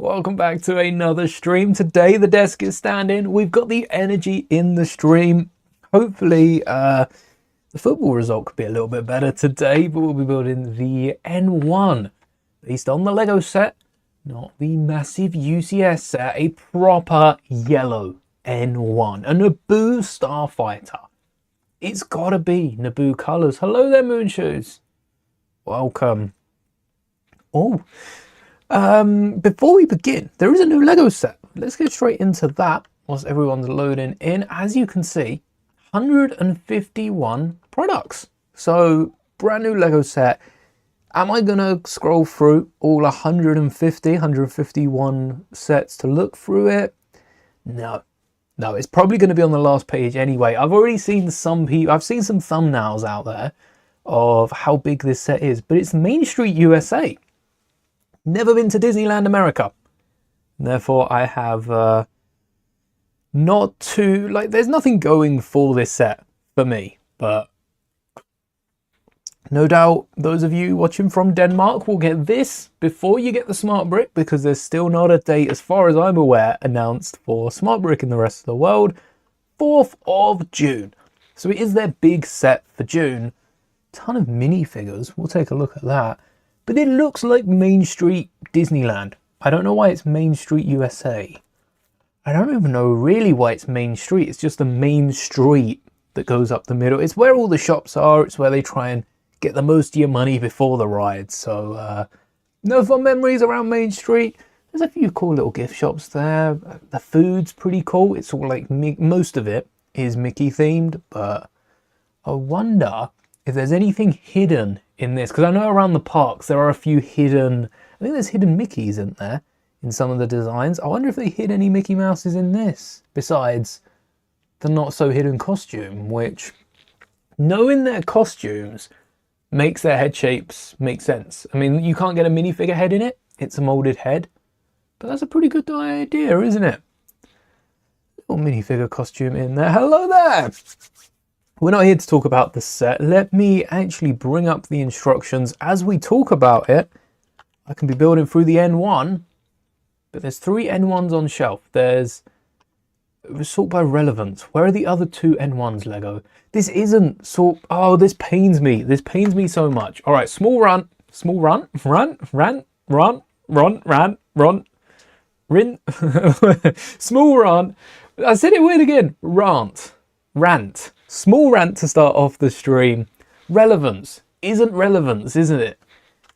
Welcome back to another stream. Today the desk is standing. We've got the energy in the stream. Hopefully the football result could be a little bit better today, but we'll be building the N-1 based on the Lego set, not the massive UCS set, a proper yellow N-1, a Naboo Starfighter. It's gotta be Naboo colours. Hello there, Moonshoes. Welcome. Oh, before we begin, there is a new Lego set. Let's get straight into that whilst everyone's loading in. As you can see, 151 products. So, brand new Lego set. Am I gonna scroll through all 151 sets to look through it? No, it's probably gonna be on the last page anyway. I've already seen some people, I've seen some thumbnails out there of how big this set is, but it's Main Street USA. Never been to Disneyland America. Therefore, I have not too, there's nothing going for this set for me, but no doubt those of you watching from Denmark will get this before you get the Smart Brick, because there's still not a date, as far as I'm aware, announced for Smart Brick in the rest of the world. 4th of June. So it is their big set for June. Ton of minifigures. We'll take a look at that. But it looks like Main Street Disneyland. I don't know why it's Main Street USA. I don't even know really why it's Main Street. It's just a main street that goes up the middle. It's where all the shops are. It's where they try and get the most of your money before the ride. So, no fun memories around Main Street. There's a few cool little gift shops there. The food's pretty cool. It's all like, most of it is Mickey themed. But I wonder if there's anything hidden in this, because I know around the parks there are a few hidden, I think there's hidden Mickeys, isn't there, in some of the designs. I wonder if they hid any Mickey Mouses in this, besides the not so hidden costume, which, knowing their costumes makes their head shapes make sense. I mean, you can't get a minifigure head in it, it's a molded head, but that's a pretty good idea, isn't it? Little minifigure costume in there. Hello there! We're not here to talk about the set. Let me actually bring up the instructions as we talk about it. I can be building through the N1, but there's 3 N1s on shelf. There's sort by relevance. Where are the other 2 N1s, Lego? This isn't sort. Oh, this pains me. This pains me so much. All right, small run, rin. Small run. I said it weird again. Rant. Small rant to start off the stream. Relevance isn't relevance, isn't it?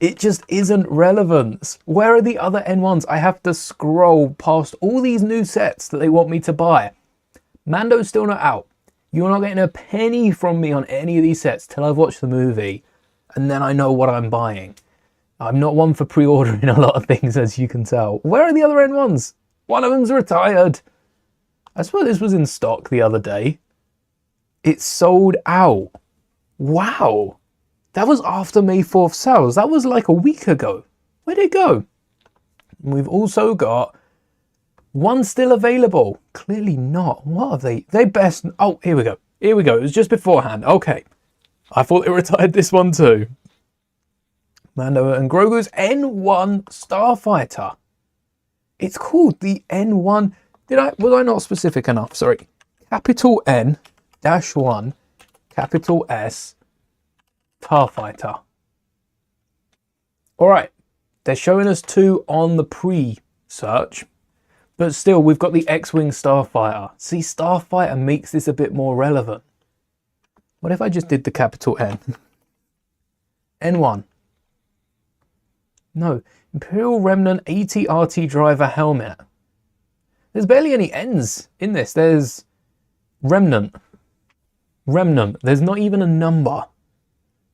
It just isn't relevance. Where are the other N1s? I have to scroll past all these new sets that they want me to buy. Mando's still not out. You're not getting a penny from me on any of these sets till I've watched the movie, and then I know what I'm buying. I'm not one for pre-ordering a lot of things, as you can tell. Where are the other N1s? One of them's retired. I swear this was in stock the other day. It's sold out. Wow. That was after May 4th sales. That was like a week ago. Where'd it go? We've also got one still available. Clearly not. What are they? They best... Oh, here we go. Here we go. It was just beforehand. Okay. I thought they retired this one too. Mando and Grogu's N-1 Starfighter. It's called the N-1... Was I not specific enough? Sorry. Capital N-1, capital S, Starfighter. Alright, they're showing us 2 on the pre-search, but still we've got the X-Wing Starfighter. See, Starfighter makes this a bit more relevant. What if I just did the capital N? N1. No, Imperial Remnant AT-RT driver helmet. There's barely any N's in this. There's Remnant. There's not even a number.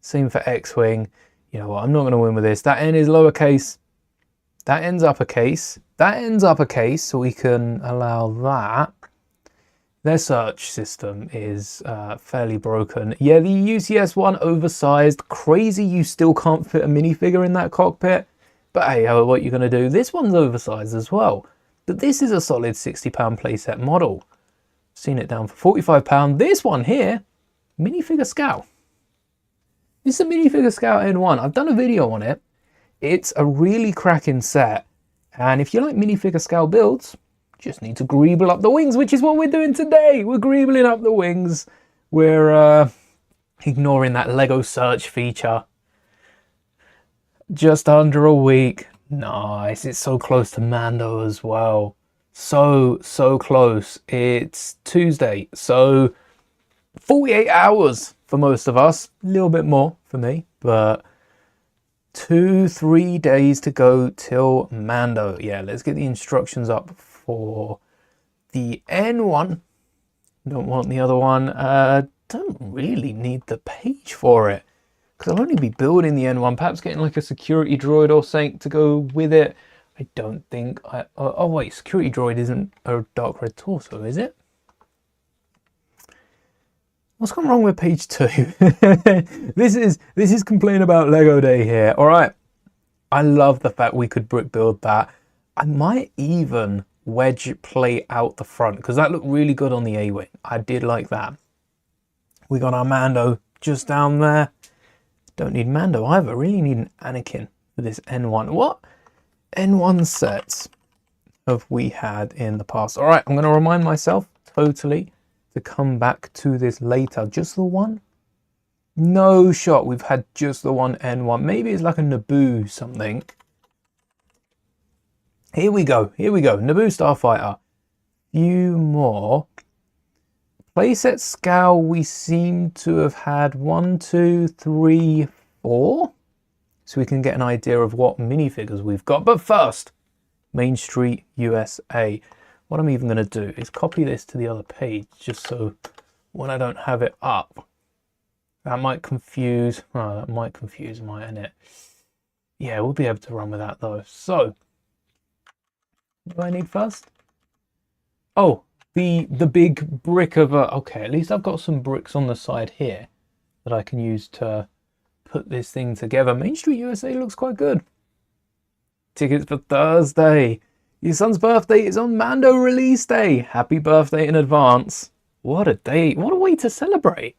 Same for X-Wing. You know what, I'm not going to win with this. That N is lowercase. That N's uppercase. That N's uppercase, so we can allow that. Their search system is fairly broken. Yeah, the UCS one, oversized. Crazy you still can't fit a minifigure in that cockpit. But hey, what you're going to do? This one's oversized as well. But this is a solid £60 playset model. Seen it down for £45. This one here, minifigure Scout. This is a minifigure Scout N1. I've done a video on it. It's a really cracking set. And if you like minifigure scale builds, just need to greeble up the wings, which is what we're doing today. We're greebling up the wings. We're ignoring that Lego search feature. Just under a week. Nice. It's so close to Mando as well. So close. It's Tuesday. So 48 hours for most of us. A little bit more for me. But 2-3 days to go till Mando. Yeah, let's get the instructions up for the N-1. Don't want the other one. Don't really need the page for it, because I'll only be building the N-1, perhaps getting like a security droid or something to go with it. I don't think oh wait, security droid isn't a dark red torso, is it? What's gone wrong with page 2? This is complain about Lego Day here. All right, I love the fact we could brick build that. I might even wedge plate out the front, because that looked really good on the A-wing. I did like that. We got our Mando just down there. Don't need Mando either. Really need an Anakin for this N-1. What N-1 sets have we had in the past? All right, I'm going to remind myself totally to come back to this later. Just the one? No shot. We've had just the one N-1. Maybe it's like a Naboo something. Here we go. Here we go. Naboo Starfighter. Few more. Playset scale, we seem to have had 1, 2, 3, 4. So we can get an idea of what minifigures we've got. But first, Main Street, USA. What I'm even going to do is copy this to the other page, just so when I don't have it up, that might confuse, mightn't it? Yeah, we'll be able to run with that though. So, what do I need first? Oh, the big brick of a, okay, at least I've got some bricks on the side here that I can use to put this thing together. Main Street USA looks quite good. Tickets for Thursday. Your son's birthday is on Mando release day. Happy birthday in advance. What a day. What a way to celebrate.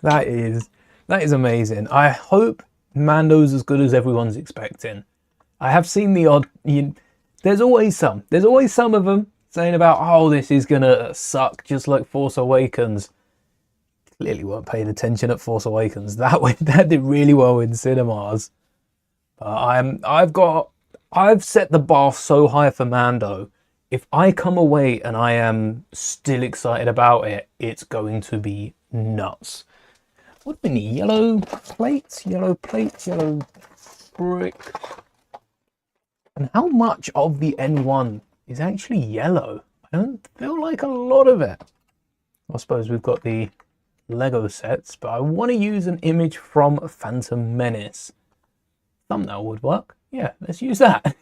That is amazing. I hope Mando's as good as everyone's expecting. I have seen the odd, there's always some of them saying about, oh, this is gonna suck just like Force Awakens. Clearly weren't paying attention at Force Awakens. That did really well in cinemas. I've set the bar so high for Mando. If I come away and I am still excited about it, it's going to be nuts. What do we need? Yellow plates, yellow brick. And how much of the N1 is actually yellow? I don't feel like a lot of it. I suppose we've got the Lego sets, but I want to use an image from Phantom Menace. Thumbnail would work. Yeah, let's use that.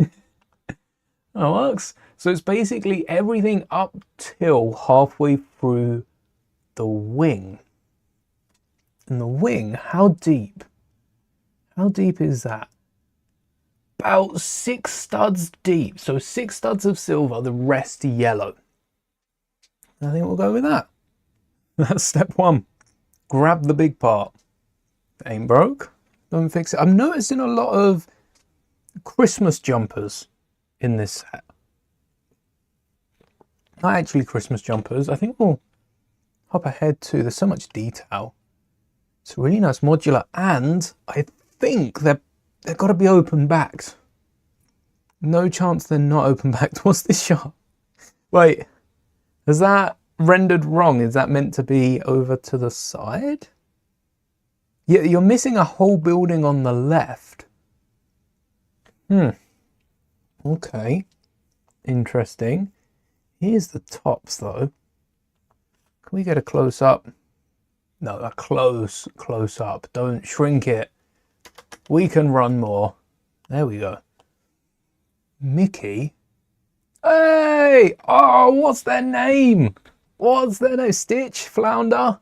That works. So it's basically everything up till halfway through the wing. And the wing, how deep? How deep is that? About 6 studs deep. So 6 studs of silver, the rest yellow. I think we'll go with that. That's step 1. Grab the big part. If it ain't broke, don't fix it. I'm noticing a lot of Christmas jumpers in this set. Not actually Christmas jumpers. I think we'll hop ahead to, there's so much detail. It's a really nice modular, and I think they've got to be open backed. No chance they're not open backed. What's this shot? Wait, is that rendered wrong? Is that meant to be over to the side? Yeah, you're missing a whole building on the left. Okay, interesting. Here's the tops though. Can we get a close up? No, a close up. Don't shrink it. We can run more. There we go. Mickey. Hey! Oh, what's their name? What's their name? Stitch? Flounder?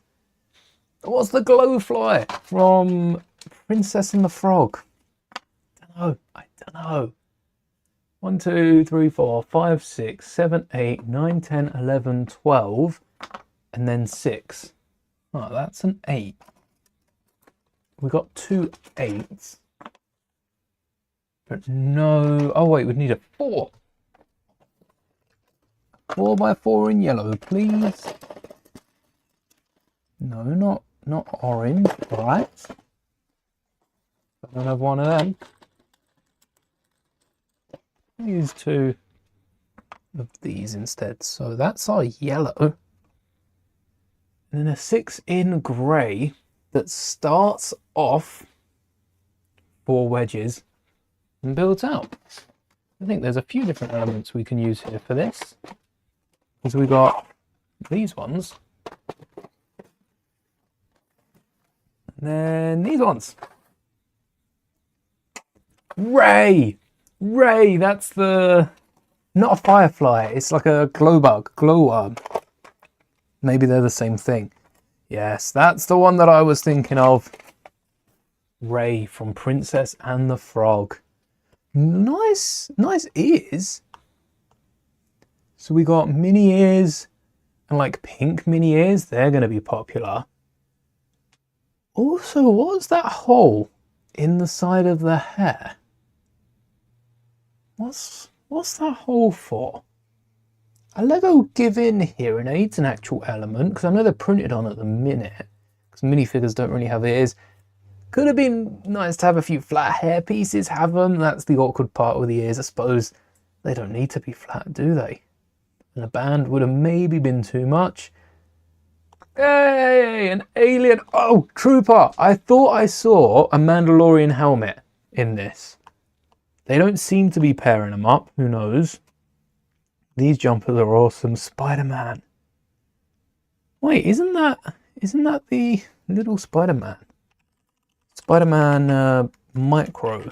What's the glowfly from Princess and the Frog? I don't know. 1, 2, 3, 4, 5, 6, 7, 8, 9, 10, 11, 12, and then 6. Oh, that's an 8. We got 2 8s. But no. Oh wait, we'd need a 4. 4x4 in yellow, please. No, not orange. Right. I don't have one of them. Use 2 of these instead. So that's our yellow. And then a 6 in grey that starts off 4 wedges and builds out. I think there's a few different elements we can use here for this. Because we got these ones. And then these ones. Ray! Ray, that's the... Not a firefly, it's like a glowworm. Maybe they're the same thing. Yes, that's the one that I was thinking of. Ray from Princess and the Frog. Nice ears. So we got mini ears and like pink mini ears. They're going to be popular. Also, what's that hole in the side of the hair? What's that hole for? A Lego give-in hearing aid's an actual element, because I know they're printed on at the minute, because minifigures don't really have ears. Could have been nice to have a few flat hair pieces, have them. That's the awkward part with the ears, I suppose. They don't need to be flat, do they? And a band would have maybe been too much. Hey, an alien. Oh, Trooper. I thought I saw a Mandalorian helmet in this. They don't seem to be pairing them up. Who knows? These jumpers are awesome. Spider-Man. Wait, isn't that the little Spider-Man? Spider-Man Micro.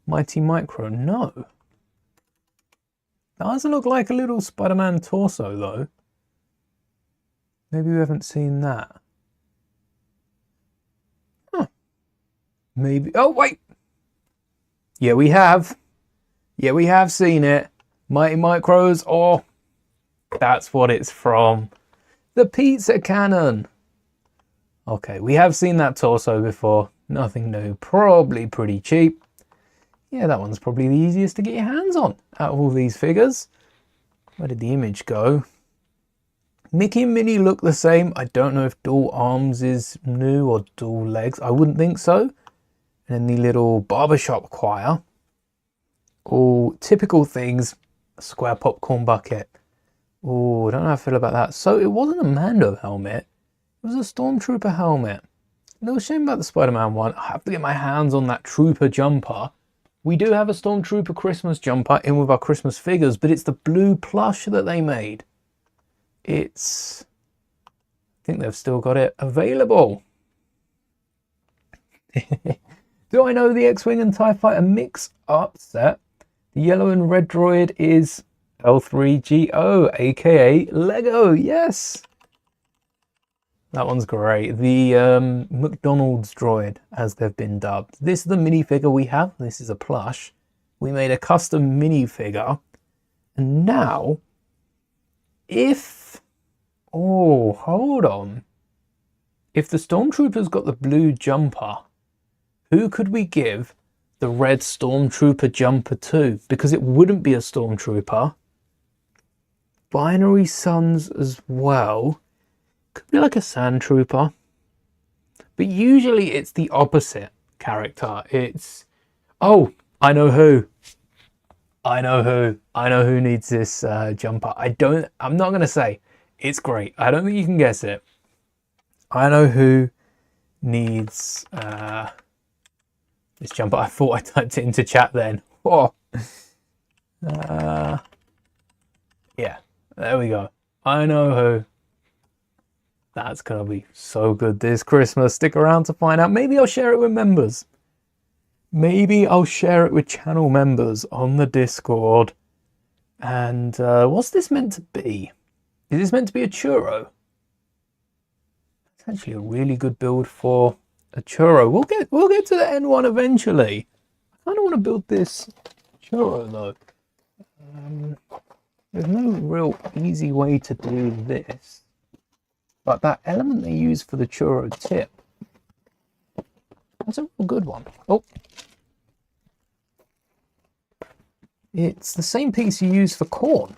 Mighty Micro. No. That doesn't look like a little Spider-Man torso, though. Maybe we haven't seen that. Huh. Maybe... Oh, wait! Yeah, we have. Yeah, we have seen it. Mighty Micros. Oh, that's what it's from. The pizza cannon. Okay, we have seen that torso before. Nothing new. Probably pretty cheap. Yeah, that one's probably the easiest to get your hands on out of all these figures. Where did the image go? Mickey and Minnie look the same. I don't know if dual arms is new or dual legs. I wouldn't think so. And then the little barbershop choir. All typical things. A square popcorn bucket. Oh, I don't know how I feel about that. So it wasn't a Mando helmet. It was a Stormtrooper helmet. A little shame about the Spider-Man one. I have to get my hands on that Trooper jumper. We do have a Stormtrooper Christmas jumper in with our Christmas figures, but it's the blue plush that they made. I think they've still got it available. Do I know the X-Wing and TIE Fighter mix-up set? The yellow and red droid is L3GO, aka Lego, yes! That one's great. The McDonald's droid, as they've been dubbed. This is the minifigure we have. This is a plush. We made a custom minifigure. And now, if... Oh, hold on. If the Stormtrooper's got the blue jumper, who could we give the red Stormtrooper jumper to? Because it wouldn't be a Stormtrooper. Binary Suns as well. Could be like a Sand Trooper. But usually it's the opposite character. It's... Oh, I know who. I know who needs this jumper. I'm not going to say. It's great. I don't think you can guess it. I know who needs this jumper. I thought I typed it into chat then. Oh. Yeah, there we go. I know who. That's going to be so good this Christmas. Stick around to find out. Maybe I'll share it with members. Maybe I'll share it with channel members on the Discord. And what's this meant to be? Is this meant to be a churro? It's actually a really good build for a churro. We'll get to the N-1 eventually. I kind of want to build this churro though. There's no real easy way to do this. But that element they use for the churro tip, that's a real good one. Oh, It's the same piece you use for corn.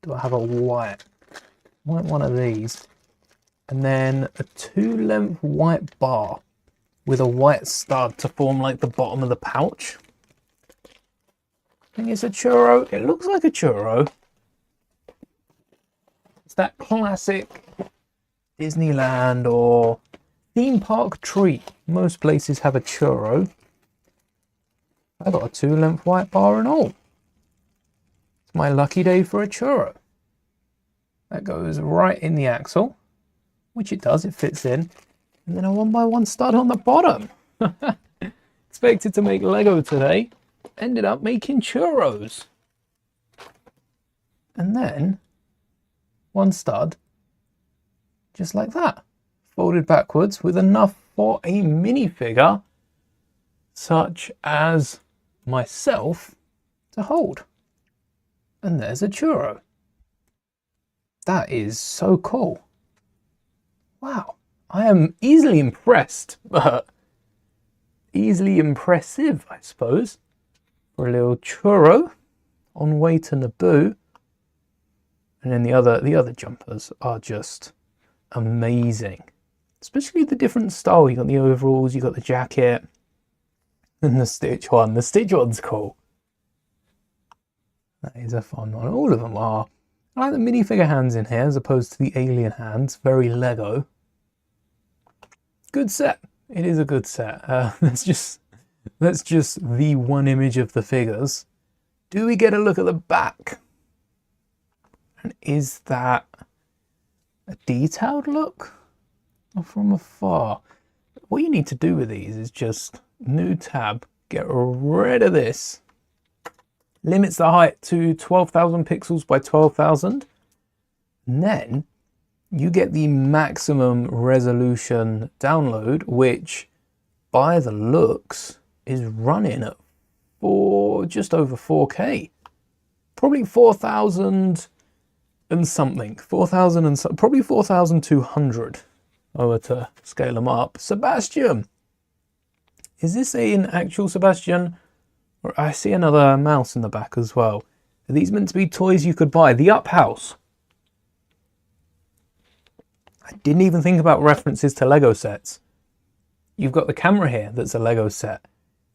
Do I have a white one of these? And then a 2-length white bar with a white stud to form like the bottom of the pouch. I think it's a churro. It looks like a churro. It's that classic Disneyland or theme park treat. Most places have a churro. I got a 2-length white bar and all. It's my lucky day for a churro. That goes right in the axle, which it does, it fits in. And then a 1x1 stud on the bottom. Expected to make Lego today, ended up making churros. And then one stud, just like that, folded backwards with enough for a minifigure such as myself to hold. And there's a churro. That is so cool. Wow, I am easily impressed, but easily impressive, I suppose, for a little churro on way to Naboo. And then the other jumpers are just amazing, especially the different style. You got the overalls, you got the jacket, and the Stitch one. The Stitch one's cool. That is a fun one. All of them are. I like the minifigure hands in here as opposed to the alien hands. Very Lego. Good set. It is a good set. That's just the one image of the figures. Do we get a look at the back? And is that a detailed look? Or from afar? What you need to do with these is just new tab, get rid of this. Limits the height to 12,000 pixels by 12,000. And then you get the maximum resolution download, which by the looks is running at just over 4K. Probably 4,000 and something. 4,000 and something. Probably 4,200. I were to scale them up. Sebastian. Is this an actual Sebastian? Or I see another mouse in the back as well. Are these meant to be toys you could buy? The Up House. I didn't even think about references to Lego sets. You've got the camera here that's a Lego set.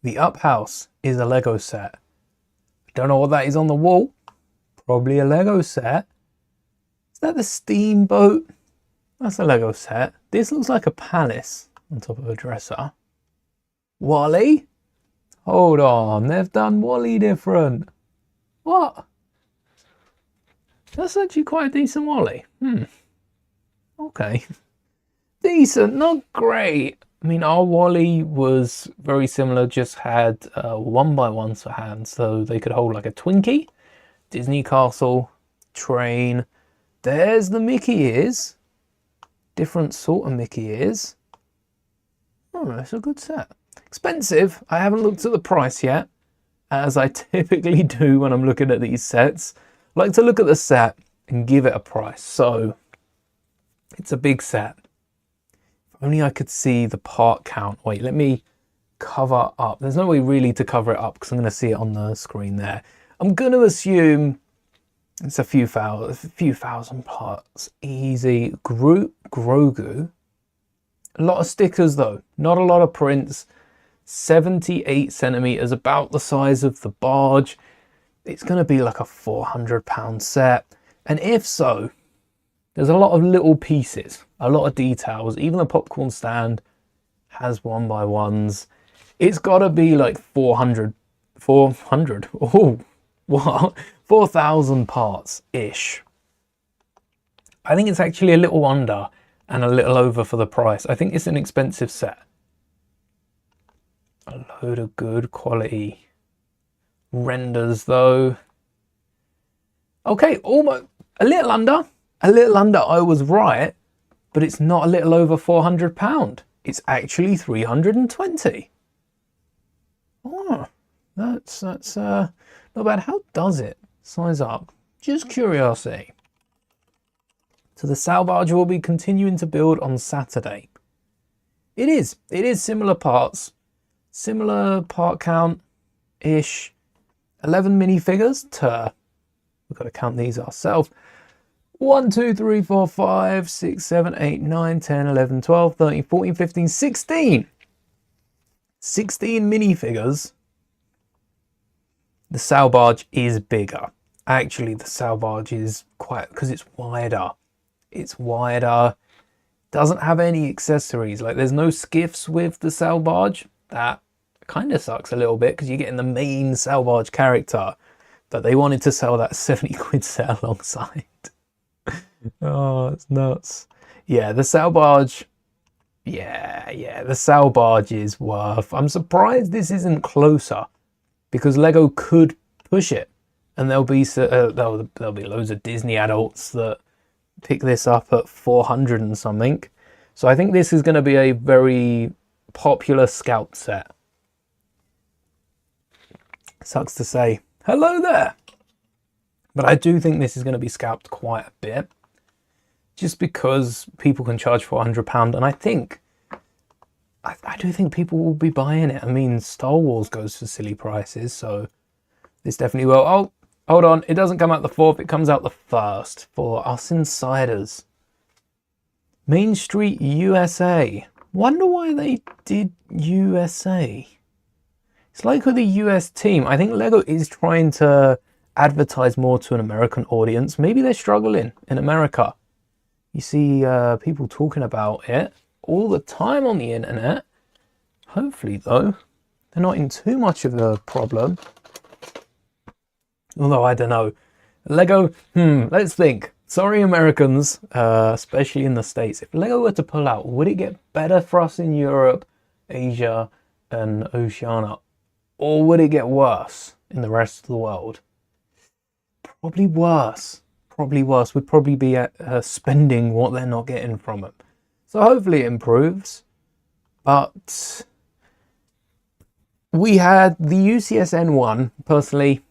The Up House is a Lego set. Don't know what that is on the wall. Probably a Lego set. Is that the steamboat? That's a Lego set. This looks like a palace on top of a dresser. Wally? Hold on, they've done Wally different. What? That's actually quite a decent Wally. Okay. Decent, not great. I mean, our Wally was very similar, just had 1x1s for hands, so they could hold like a Twinkie, Disney Castle, train. There's the Mickey ears. Different sort of Mickey ears. Oh, that's a good set. Expensive. I haven't looked at the price yet, as I typically do when I'm looking at these sets. I like to look at the set and give it a price. So it's a big set. If only I could see the part count. Wait, let me cover up. There's no way really to cover it up because I'm going to see it on the screen there. I'm going to assume it's a few thousand parts. Easy. Grogu. A lot of stickers though. Not a lot of prints. 78 centimeters, about the size of the barge. It's going to be like a £400 set. And if so, there's a lot of little pieces, a lot of details. Even the popcorn stand has 1x1s. It's got to be like 400. Oh, what? 4,000 parts-ish. I think it's actually a little under and a little over for the price. I think it's an expensive set. A load of good quality renders though. Okay, almost a little under. I was right, but it's not a little over £400. It's actually 320. Oh, that's not bad. How does it size up? Just curiosity. So the Salvage will be continuing to build on Saturday. It is similar parts. Similar part count-ish. 11 minifigures to, we've got to count these ourselves. 1, 2, 3, 4, 5, 6, 7, 8, 9, 10, 11, 12, 13, 14, 15, 16. 16 minifigures. The sail barge is bigger. Actually, the sail barge is quite, because it's wider. It's wider. Doesn't have any accessories. Like, there's no skiffs with the sail barge. That kind of sucks a little bit because you're getting the main sail barge character that they wanted to sell that 70 quid set alongside. Oh, it's nuts. Yeah, the sail barge. Yeah, the sail barge is worth. I'm surprised this isn't closer because Lego could push it, and there'll be loads of Disney adults that pick this up at 400 and something. So I think this is going to be a very popular Scout set. Sucks to say. Hello there. But I do think this is going to be scalped quite a bit, just because people can charge £400, and I do think people will be buying it. I mean, Star Wars goes for silly prices, so this definitely will. Oh, hold on, it doesn't come out the 4th, it comes out the 1st for us insiders. Main Street USA. Wonder why they did USA. It's like with the US team, I think Lego is trying to advertise more to an American audience. Maybe they're struggling in America. You see people talking about it all the time on the internet. Hopefully, though, they're not in too much of a problem. Although, I don't know. Lego, let's think. Sorry, Americans, especially in the States. If Lego were to pull out, would it get better for us in Europe, Asia, and Oceania? Or would it get worse in the rest of the world? Probably worse. Probably worse. We'd probably be spending what they're not getting from it. So hopefully it improves. But we had the UCS N-1. Personally,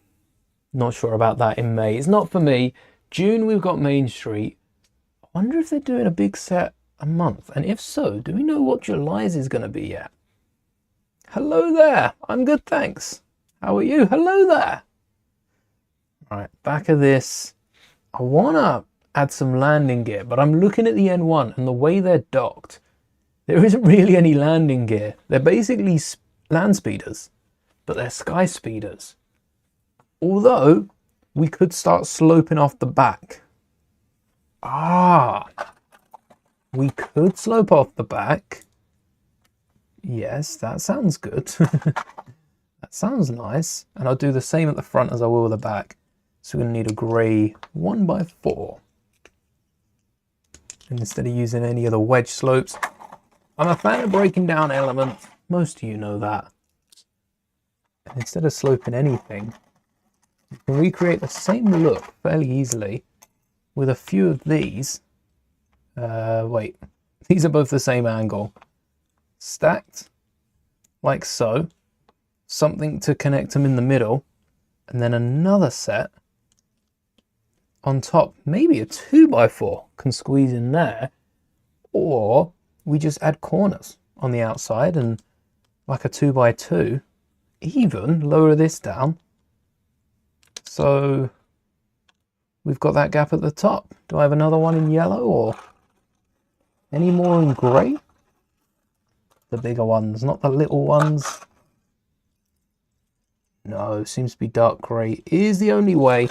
not sure about that in May. It's not for me. June, we've got Main Street. I wonder if they're doing a big set a month. And if so, do we know what July's is going to be yet? Hello there. I'm good, thanks. How are you? Hello there. All right, back of this. I want to add some landing gear, but I'm looking at the N1 and the way they're docked, there isn't really any landing gear. They're basically land speeders, but they're sky speeders. Although, we could start sloping off the back. We could slope off the back. Yes, that sounds good. That sounds nice. And I'll do the same at the front as I will at the back. So we're going to need a grey 1x4. And instead of using any of the wedge slopes, I'm a fan of breaking down elements. Most of you know that. And instead of sloping anything, you can recreate the same look fairly easily with a few of these. Wait, these are both the same angle. Stacked, like so. Something to connect them in the middle. And then another set on top. Maybe a 2x4 can squeeze in there. Or we just add corners on the outside and like a 2x2. Even lower this down. So we've got that gap at the top. Do I have another one in yellow or any more in grey? The bigger ones, not the little ones. No, seems to be dark grey is the only way.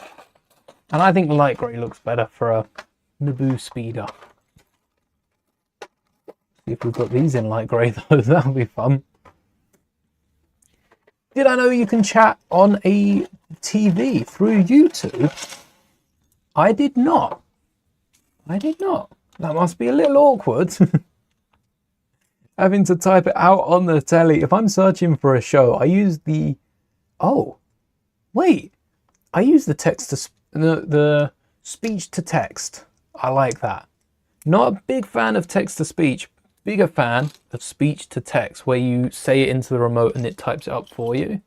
And I think light grey looks better for a Naboo speeder. See if we've got these in light grey though, that'll be fun. Did I know you can chat on a TV through YouTube? I did not. I did not. That must be a little awkward. Having to type it out on the telly. If I'm searching for a show, I use the... Oh, wait. I use the text to... the speech to text. I like that. Not a big fan of text to speech. Bigger fan of speech to text, where you say it into the remote and it types it up for you.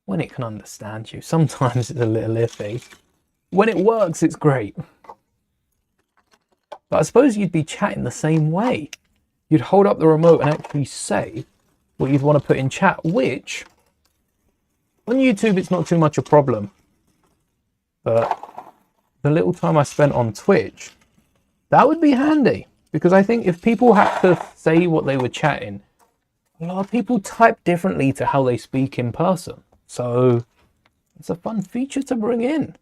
When it can understand you. Sometimes it's a little iffy. When it works, it's great. But I suppose you'd be chatting the same way. You'd hold up the remote and actually say what you'd want to put in chat, which On YouTube, it's not too much a problem. But the little time I spent on Twitch, that would be handy. Because I think if people had to say what they were chatting, a lot of people type differently to how they speak in person. So it's a fun feature to bring in.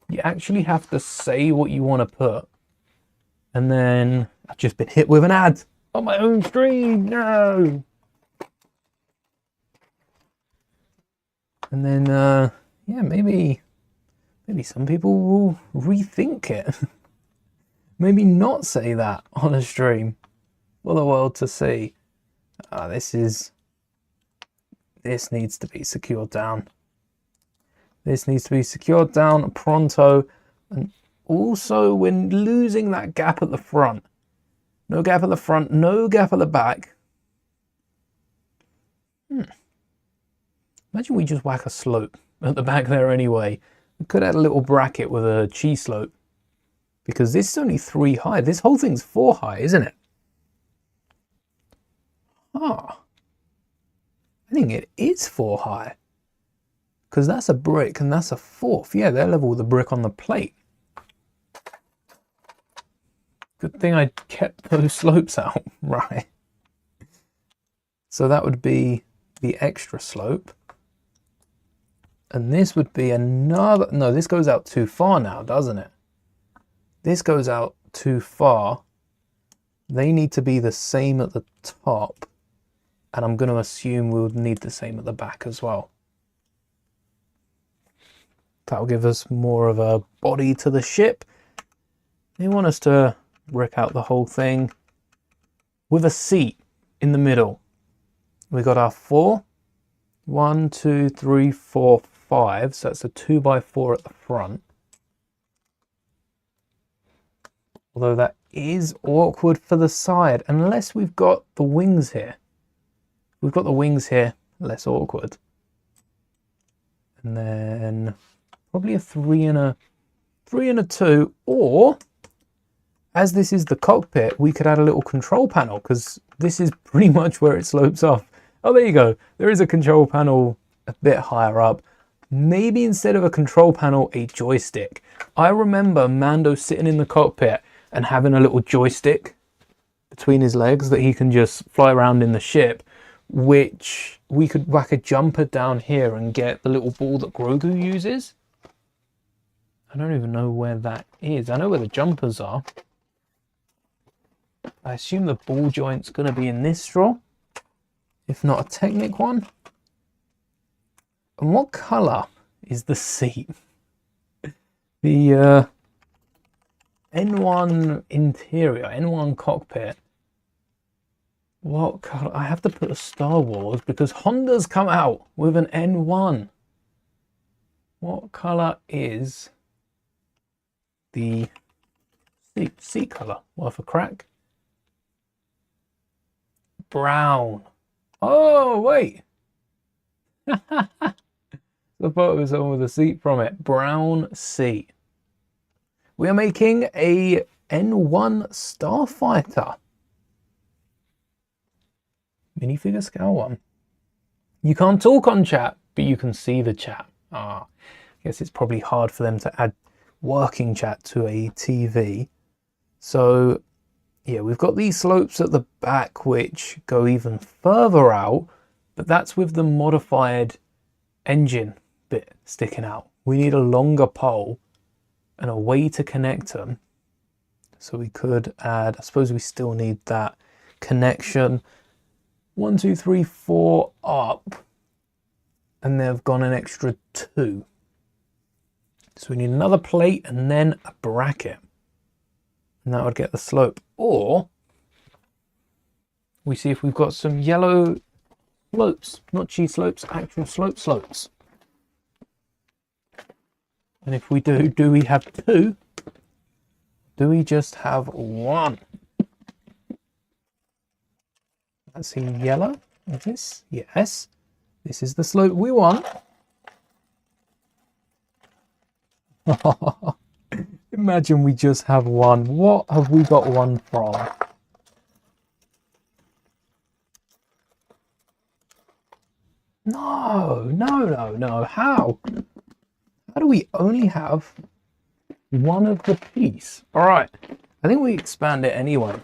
You actually have to say what you want to put. And then I've just been hit with an ad on my own stream. No. And then, yeah, maybe some people will rethink it. Maybe not say that on a stream for the world to see. This needs to be secured down. This needs to be secured down pronto. And also, we're losing that gap at the front. No gap at the front, no gap at the back. Imagine we just whack a slope at the back there anyway. We could add a little bracket with a chi slope. Because this is only 3 high. This whole thing's 4 high, isn't it? I think it is 4 high. Because that's a brick and that's a 4th. Yeah, they're level with the brick on the plate. Good thing I kept those slopes out. Right. So that would be the extra slope. And this would be another... No, this goes out too far now, doesn't it? This goes out too far. They need to be the same at the top. And I'm going to assume we'll need the same at the back as well. That'll give us more of a body to the ship. They want us to brick out the whole thing with a seat in the middle. We got our 4. 1, 2, 3, 4, 5. So that's a 2x4 at the front. Although that is awkward for the side, unless we've got the wings here. We've got the wings here, less awkward. And then probably a 3 and a 2, or as this is the cockpit, we could add a little control panel because this is pretty much where it slopes off. Oh, there you go. There is a control panel a bit higher up. Maybe instead of a control panel, a joystick. I remember Mando sitting in the cockpit and having a little joystick between his legs that he can just fly around in the ship, which we could whack a jumper down here and get the little ball that Grogu uses. I don't even know where that is. I know where the jumpers are. I assume the ball joint's going to be in this straw, if not a Technic one. And what colour is the seat? The N-1 interior, N-1 cockpit. What colour? I have to put a Star Wars because Honda's come out with an N-1. What colour is the seat colour? Worth a crack. Brown. Oh, wait. The photo is on with a seat from it. Brown seat. We are making a N-1 Starfighter. Minifigure scale 1. You can't talk on chat, but you can see the chat. I guess it's probably hard for them to add working chat to a TV. So, yeah, we've got these slopes at the back which go even further out, but that's with the modified engine bit sticking out. We need a longer pole and a way to connect them. So we could add, I suppose we still need that connection. 1, 2, 3, 4 up. And they've gone an extra 2. So we need another plate and then a bracket. And that would get the slope. Or we see if we've got some yellow slopes, not cheese slopes, actual slopes. And if we do we have 2? Do we just have 1? Let's see, yellow. Is this? Yes. This is the slope we want. Imagine we just have 1. What have we got 1 from? No, no, no, no. How? How do we only have one of the piece? All right. I think we expand it anyway.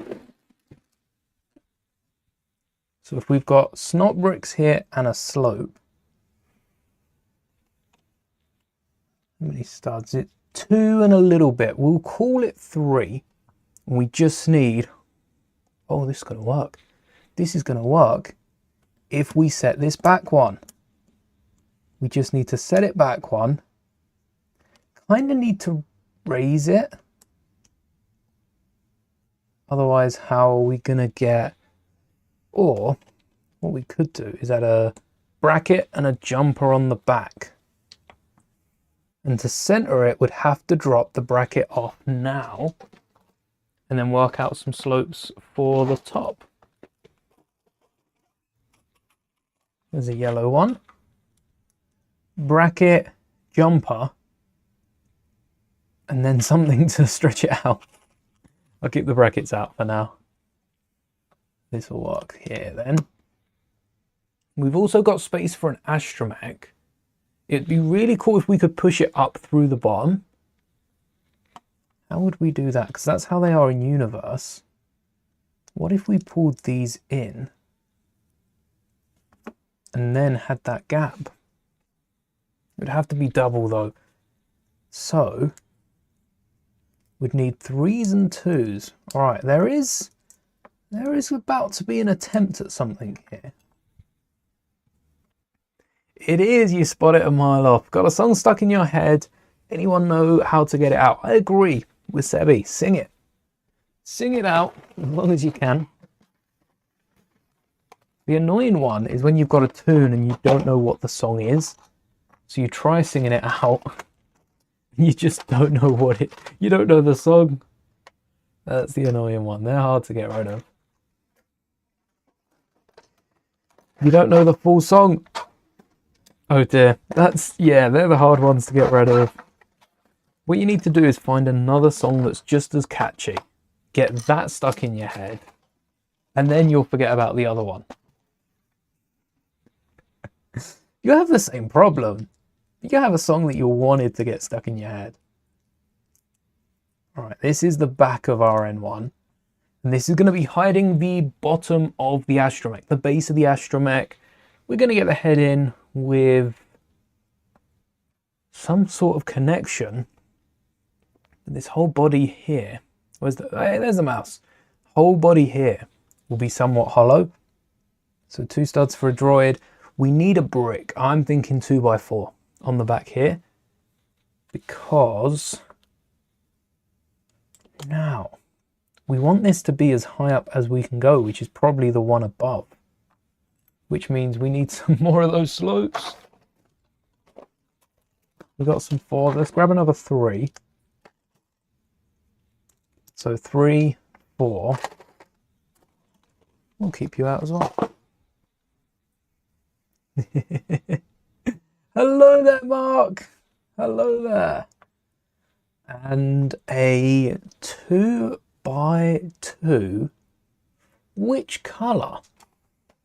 So if we've got snot bricks here and a slope, how many studs? It's 2 and a little bit. We'll call it 3. We just need, oh, this is going to work. This is going to work if we set this back one. We just need to set it back one. Kind of need to raise it. Otherwise, how are we going to get, or what we could do is add a bracket and a jumper on the back. And to center it, would have to drop the bracket off now and then work out some slopes for the top. There's a yellow one. Bracket, jumper, and then something to stretch it out. I'll keep the brackets out for now. This will work here then. We've also got space for an astromech. It'd be really cool if we could push it up through the bottom. How would we do that? Because that's how they are in universe. What if we pulled these in and then had that gap? It would have to be double though. So we'd need 3s and 2s. All right, there is about to be an attempt at something here. It is, you spot it a mile off. Got a song stuck in your head. Anyone know how to get it out? I agree with Sebi. Sing it. Sing it out as long as you can. The annoying one is when you've got a tune and you don't know what the song is. So you try singing it out. You just don't know what it... You don't know the song. That's the annoying one. They're hard to get rid of. You don't know the full song. Oh dear. Yeah, they're the hard ones to get rid of. What you need to do is find another song that's just as catchy. Get that stuck in your head. And then you'll forget about the other one. You have the same problem. You have a song that you wanted to get stuck in your head. All right, this is the back of our N-1. And this is going to be hiding the bottom of the astromech, the base of the astromech. We're going to get the head in with some sort of connection. This whole body here, hey, there's the mouse. Whole body here will be somewhat hollow. So 2 studs for a droid. We need a brick. I'm thinking 2x4 on the back here, because now we want this to be as high up as we can go, which is probably the one above, which means we need some more of those slopes. We got some 4. Let's grab another 3. So 3, 4. We'll keep you out as well. Hello there, Mark. Hello there. And a 2x2. Which colour?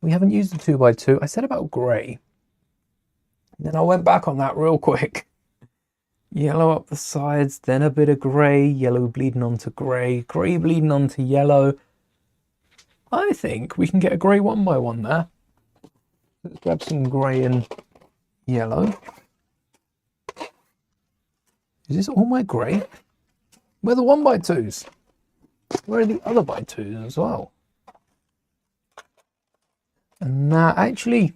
We haven't used the 2x2. I said about grey. Then I went back on that real quick. Yellow up the sides, then a bit of grey, yellow bleeding onto grey, grey bleeding onto yellow. I think we can get a grey 1x1 there. Let's grab some grey and yellow. Is this all my grey? Where are the 1x2s? Where are the other by 2s as well? And that actually,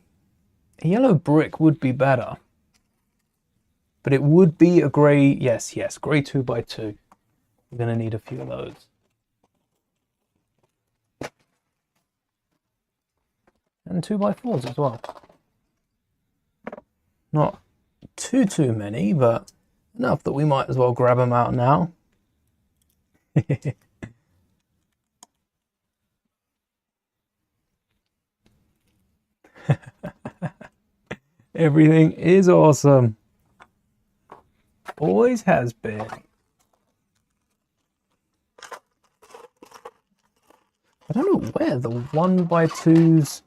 a yellow brick would be better. But it would be a grey, yes, grey 2x2. We're going to need a few of those. And 2x4s as well. Not too many, but enough that we might as well grab them out now. Everything is awesome. Always has been. I don't know where the 1x2s...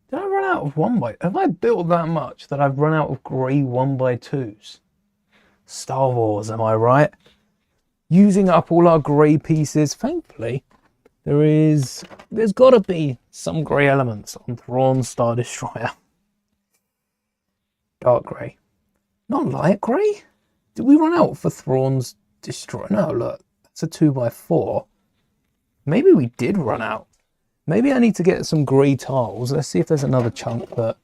Did I run out of 1x? Have I built that much that I've run out of grey 1x2s? Star Wars, am I right? Using up all our grey pieces. Thankfully, there's got to be some grey elements on Thrawn's Star Destroyer. Dark grey. Not light grey? Did we run out for Thrawn's Destroyer? No, look. That's a 2x4. Maybe we did run out. Maybe I need to get some grey tiles. Let's see if there's another chunk that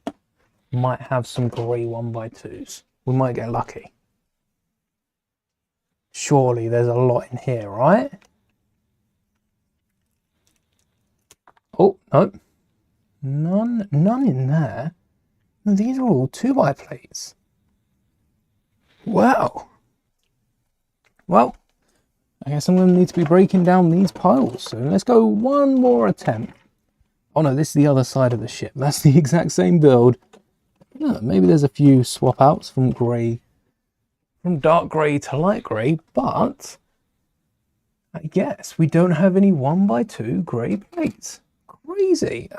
might have some grey 1x2s. We might get lucky. Surely there's a lot in here, right? Oh, no. None in there. No, these are all 2x plates. Wow. Well, I guess I'm going to need to be breaking down these piles soon. Let's go one more attempt. Oh no, this is the other side of the ship. That's the exact same build. Yeah, maybe there's a few swap outs from grey, from dark grey to light grey, but I guess we don't have any 1x2 grey plates. Crazy.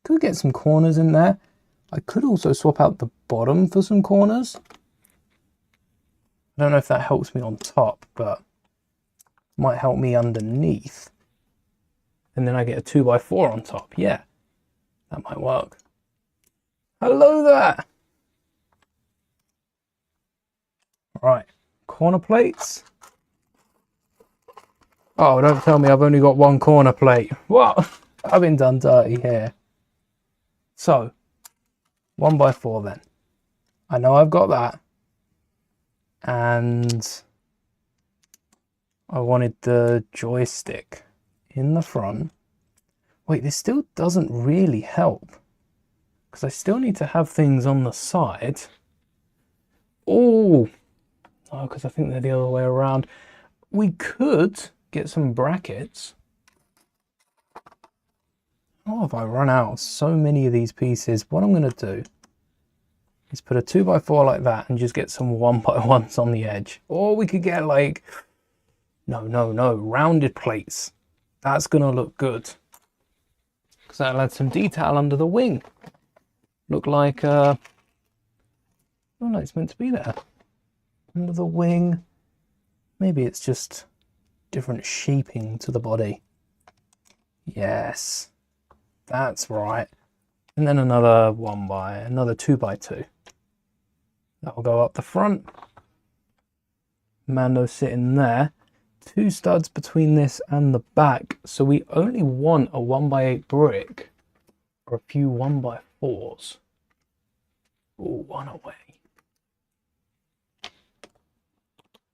Could get some corners in there. I could also swap out the bottom for some corners. I don't know if that helps me on top, but might help me underneath. And then I get a 2x4 on top. Yeah, that might work. Hello there. All right, corner plates. Oh, don't tell me I've only got one corner plate. What? I've been done dirty here. So, 1x4 then. I know I've got that. And I wanted the joystick in the front. Wait, this still doesn't really help, because I still need to have things on the side. Oh, no, because I think they're the other way around. We could get some brackets. Oh, if I run out of so many of these pieces, what I'm going to do is put a 2x4 like that and just get some 1x1s on the edge. Or we could get like, no, rounded plates. That's going to look good, because that'll add some detail under the wing. Look like, oh no, it's meant to be there. Under the wing. Maybe it's just different shaping to the body. Yes, that's right. And then another 2x2. That'll go up the front. Mando sitting there. 2 studs between this and the back. So we only want a 1x8 brick or a few 1x4s. Oh, one away.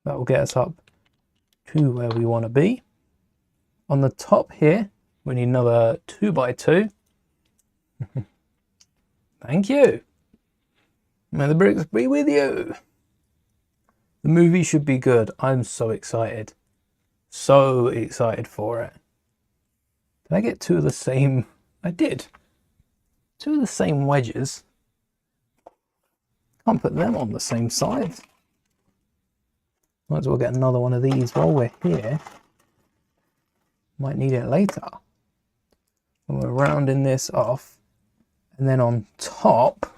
That will get us up to where we want to be. On the top here, we need another 2x2. Thank you. May the bricks be with you. The movie should be good. I'm so excited. So excited for it. Did I get 2 of the same? I did. 2 of the same wedges. Can't put them on the same side. Might as well get another one of these while we're here. Might need it later. And we're rounding this off. And then on top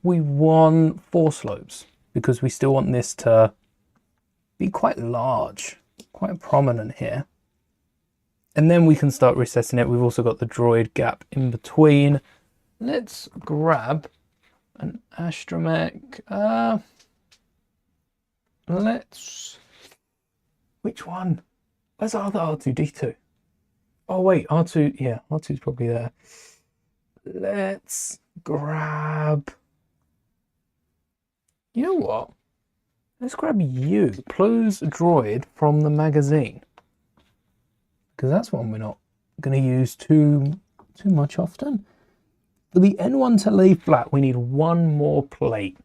we want 4 slopes, because we still want this to be quite large, quite prominent here. And then we can start recessing it. We've also got the droid gap in between. Let's grab an astromech. Which one? Where's our other R2-D2? Oh wait, R2, yeah, R2's probably there. Let's grab, you know what? Let's grab you, Plo's droid from the magazine. Because that's one we're not going to use too much often. For the N-1 to lay flat, we need 1 more plate.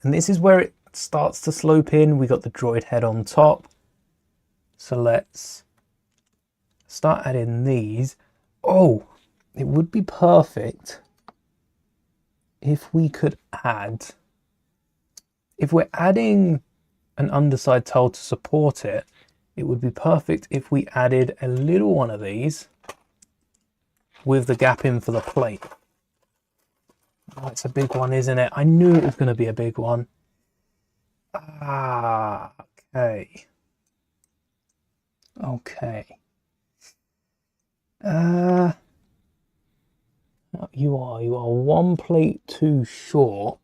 And this is where it starts to slope in. We got the droid head on top. So let's start adding these. Oh, it would be perfect if we could add, if we're adding an underside tile to support it, it would be perfect if we added a little one of these with the gap in for the plate. Oh, it's a big one, isn't it? I knew it was going to be a big one. Ah, okay. Okay. You are one plate too short.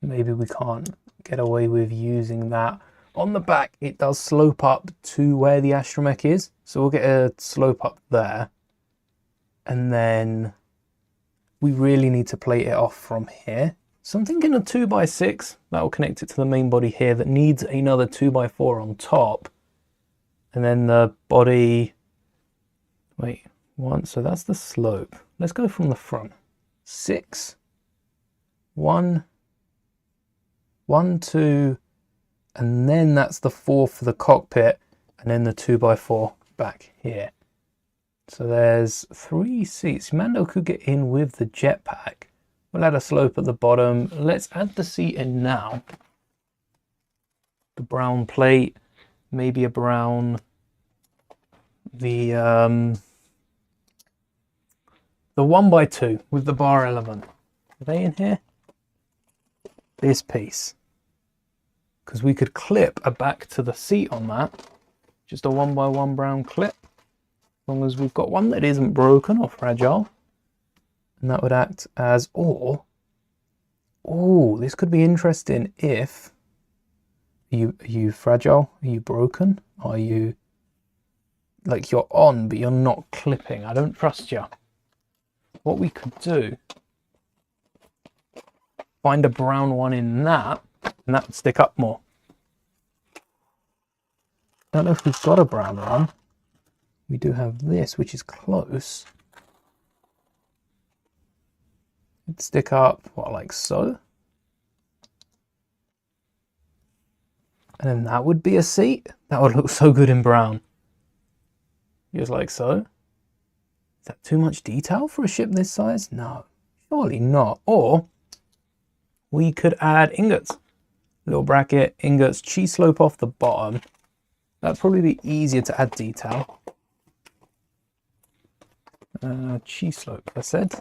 Maybe we can't get away with using that. On the back, it does slope up to where the astromech is. So we'll get a slope up there. And then we really need to plate it off from here. So I'm thinking a 2x6. That will connect it to the main body here that needs another 2x4 on top. And then the body, wait, one, so that's the slope. Let's go from the front. 6, 1, 1, 2, and then that's the 4 for the cockpit, and then the 2x4 back here. So there's 3 seats. Mando could get in with the jetpack. We'll add a slope at the bottom. Let's add the seat in now. The brown plate, maybe a brown, the 1x2 with the bar element. Are they in here? This piece. Because we could clip a back to the seat on that. Just a 1x1 brown clip. As long as we've got one that isn't broken or fragile. And that would act as, or, oh, this could be interesting if, are you fragile? Are you broken? Are you, like you're on, but you're not clipping? I don't trust you. What we could do, find a brown one in that, and that would stick up more. I don't know if we've got a brown one. We do have this, which is close. It'd stick up, what, like so? And then that would be a seat. That would look so good in brown. Just like so. Is that too much detail for a ship this size? No, surely not. Or we could add ingots. Little bracket, ingots, chi slope off the bottom. That'd probably be easier to add detail. Chi slope, I said.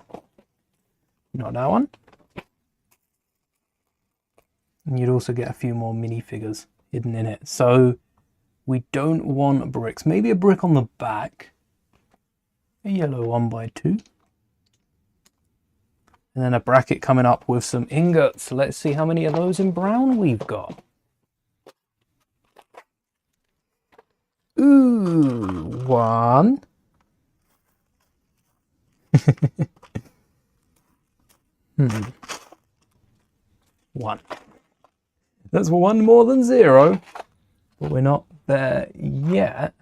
Not that one. And you'd also get a few more minifigures hidden in it. So we don't want bricks. Maybe a brick on the back. A yellow 1x2. And then a bracket coming up with some ingots. Let's see how many of those in brown we've got. Ooh, 1. One. That's one more than 0, but we're not there yet.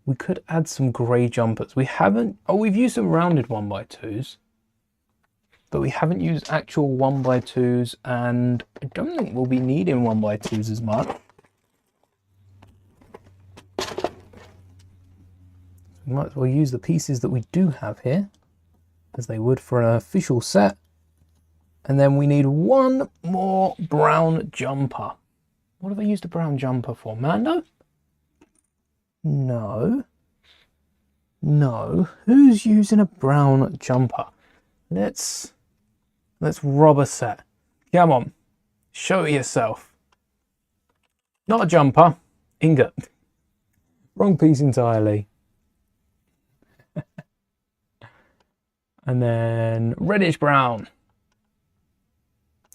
We could add some grey jumpers. We haven't, oh, we've used some rounded 1x2s, but we haven't used actual 1x2s, and I don't think we'll be needing 1x2s as much. We might as well use the pieces that we do have here, as they would for an official set. And then we need one more brown jumper. What have I used a brown jumper for? Mando? No. No. Who's using a brown jumper? Let's rob a set. Come on. Show yourself. Not a jumper. Ingot. Wrong piece entirely. And then reddish brown.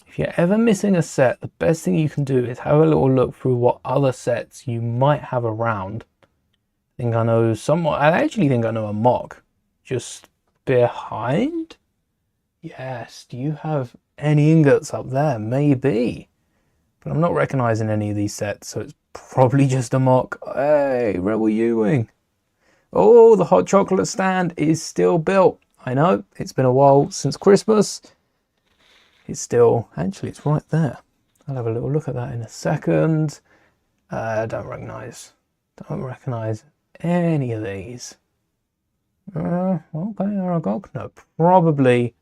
If you're ever missing a set, the best thing you can do is have a little look through what other sets you might have around. I think I know somewhat, I actually think I know a mock just behind. Yes, do you have any ingots up there? Maybe. But I'm not recognizing any of these sets, so it's probably just a mock. Hey, Rebel U-Wing. Oh, the hot chocolate stand is still built. I know, it's been a while since Christmas. It's still, actually it's right there. I'll have a little look at that in a second. Don't recognize any of these. Okay, Aragog, no, probably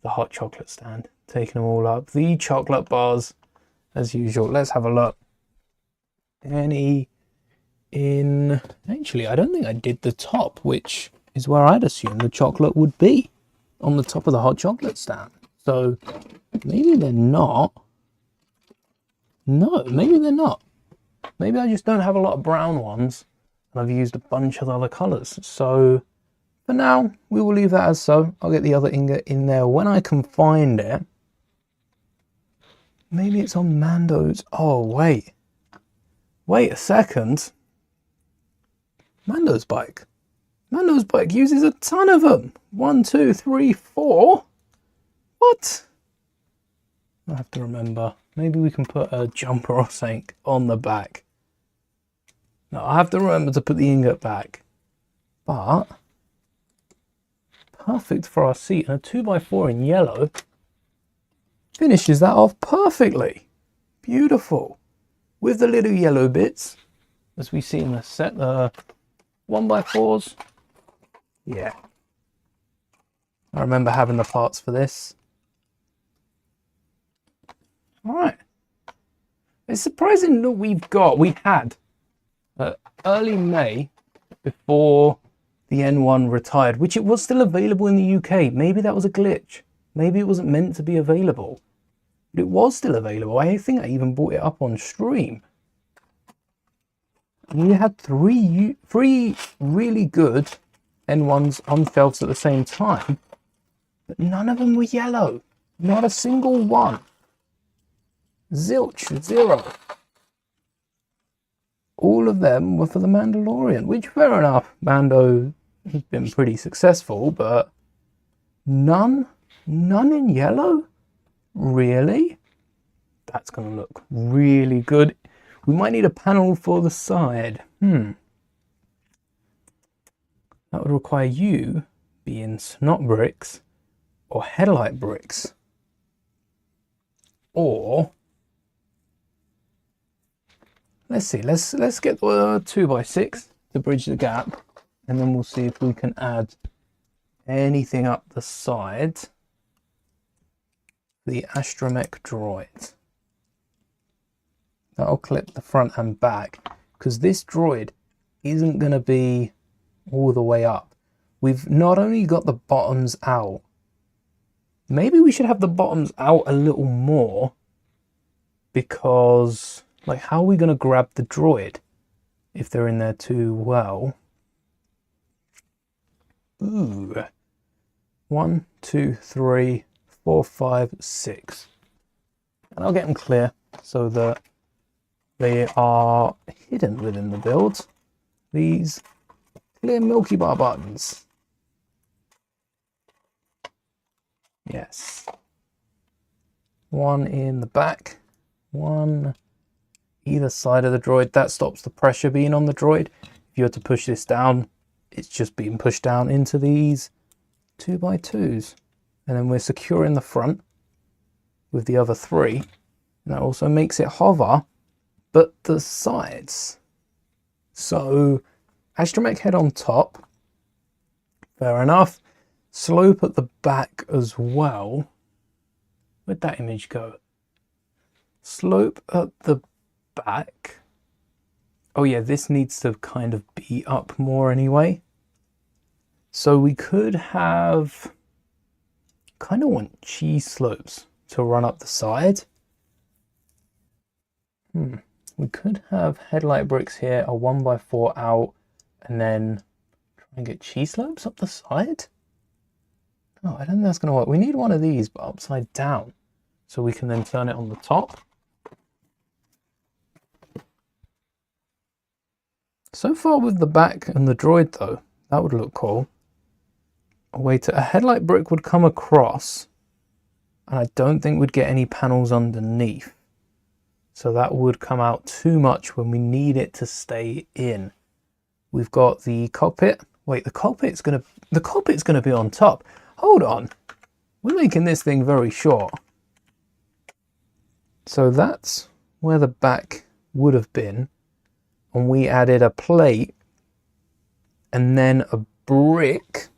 the hot chocolate stand. Taking them all up. The chocolate bars, as usual. Let's have a look. any in... Actually, I don't think I did the top, which is where I'd assume the chocolate would be, on the top of the hot chocolate stand. So maybe they're not. No, maybe they're not. Maybe I just don't have a lot of brown ones, and I've used a bunch of other colours. So for now, we will leave that as so. I'll get the other ingot in there when I can find it. Maybe it's on Mando's. Oh, wait. Wait a second. Mando's bike. Mando's bike uses a ton of them. 1, 2, 3, 4. What? I have to remember. Maybe we can put a jumper or something on the back. No, I have to remember to put the ingot back. But perfect for our seat, and a 2x4 in yellow finishes that off perfectly. Beautiful. With the little yellow bits, as we see in the set, the 1x4s. Yeah. I remember having the parts for this. Alright. It's surprising that we had early May, before the N-1 retired, which it was still available in the UK. Maybe that was a glitch. Maybe it wasn't meant to be available. But it was still available. I think I even bought it up on stream. And we had three really good N1s on shelves at the same time. But none of them were yellow. Not a single one. Zilch, zero. All of them were for the Mandalorian, which, fair enough, Mando has been pretty successful, but none in yellow? Really? That's going to look really good. We might need a panel for the side. That would require you being snot bricks or headlight bricks. Or let's see, let's get the 2x6 to bridge the gap, and then we'll see if we can add anything up the side. The astromech droid. That'll clip the front and back, because this droid isn't going to be all the way up. We've not only got the bottoms out, maybe we should have the bottoms out a little more, because like, how are we going to grab the droid if they're in there too well? Ooh. 1, 2, 3, 4, 5, 6. And I'll get them clear so that they are hidden within the build. These clear Milky Bar buttons. Yes. One in the back, one either side of the droid. That stops the pressure being on the droid. If you were to push this down, it's just being pushed down into these 2x2s. And then we're securing the front with the other 3. And that also makes it hover, but the sides. So astromech head on top, fair enough. Slope at the back as well. Where'd that image go? Slope at the back. Oh yeah, this needs to kind of be up more anyway. So we could have, kind of want cheese slopes to run up the side. We could have headlight bricks here, a 1x4 out, and then try and get cheese slopes up the side. No, I don't think that's going to work. We need one of these, but upside down, so we can then turn it on the top. So far with the back and the droid though, that would look cool. A headlight brick would come across, and I don't think we'd get any panels underneath. So that would come out too much when we need it to stay in. We've got the cockpit. Wait, the cockpit's gonna be on top. Hold on. We're making this thing very short. So that's where the back would have been. And we added a plate and then a brick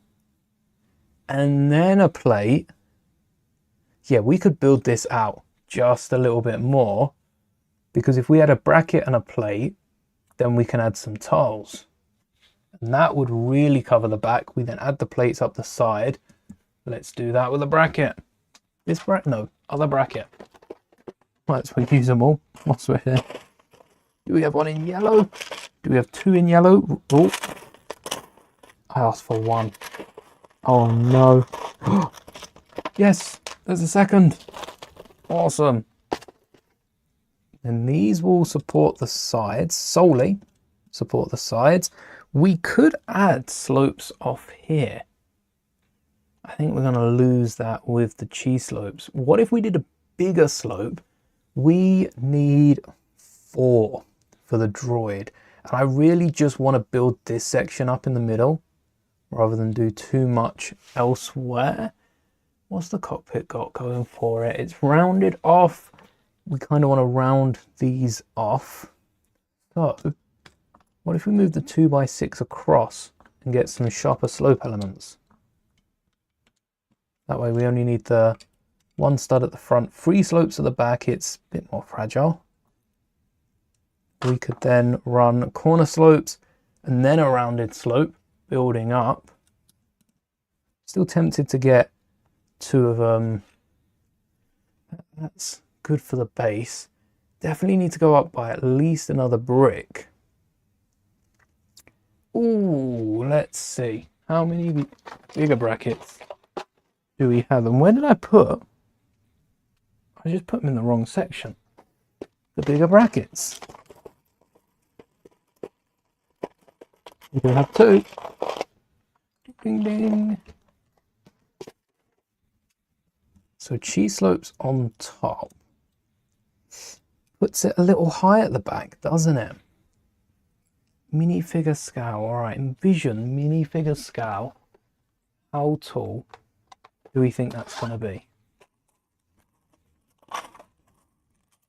and then a plate. Yeah, we could build this out just a little bit more, because if we had a bracket and a plate, then we can add some tiles. And that would really cover the back. We then add the plates up the side. Let's do that with a bracket. This bracket, no, other bracket. Let's use them all. What's with here? Do we have one in yellow? Do we have two in yellow? Oh, I asked for one. Oh no. Yes, there's a second. Awesome. And these will support the sides, solely support the sides. We could add slopes off here. I think we're going to lose that with the cheese slopes. What if we did a bigger slope? We need 4 for the droid. And I really just want to build this section up in the middle rather than do too much elsewhere. What's the cockpit got going for it? It's rounded off. We kind of want to round these off. So what if we move the 2x6 across and get some sharper slope elements? That way we only need the 1 stud at the front, 3 slopes at the back. It's a bit more fragile. We could then run corner slopes and then a rounded slope building up. Still tempted to get 2 of them. That's good for the base. Definitely need to go up by at least another brick. Ooh, let's see. How many bigger brackets do we have? And where did I put? I just put them in the wrong section. The bigger brackets. We do have 2. Ding ding. So cheese slopes on top puts it a little high at the back, doesn't it? Minifigure scale. All right, envision minifigure scale. How tall do we think that's going to be?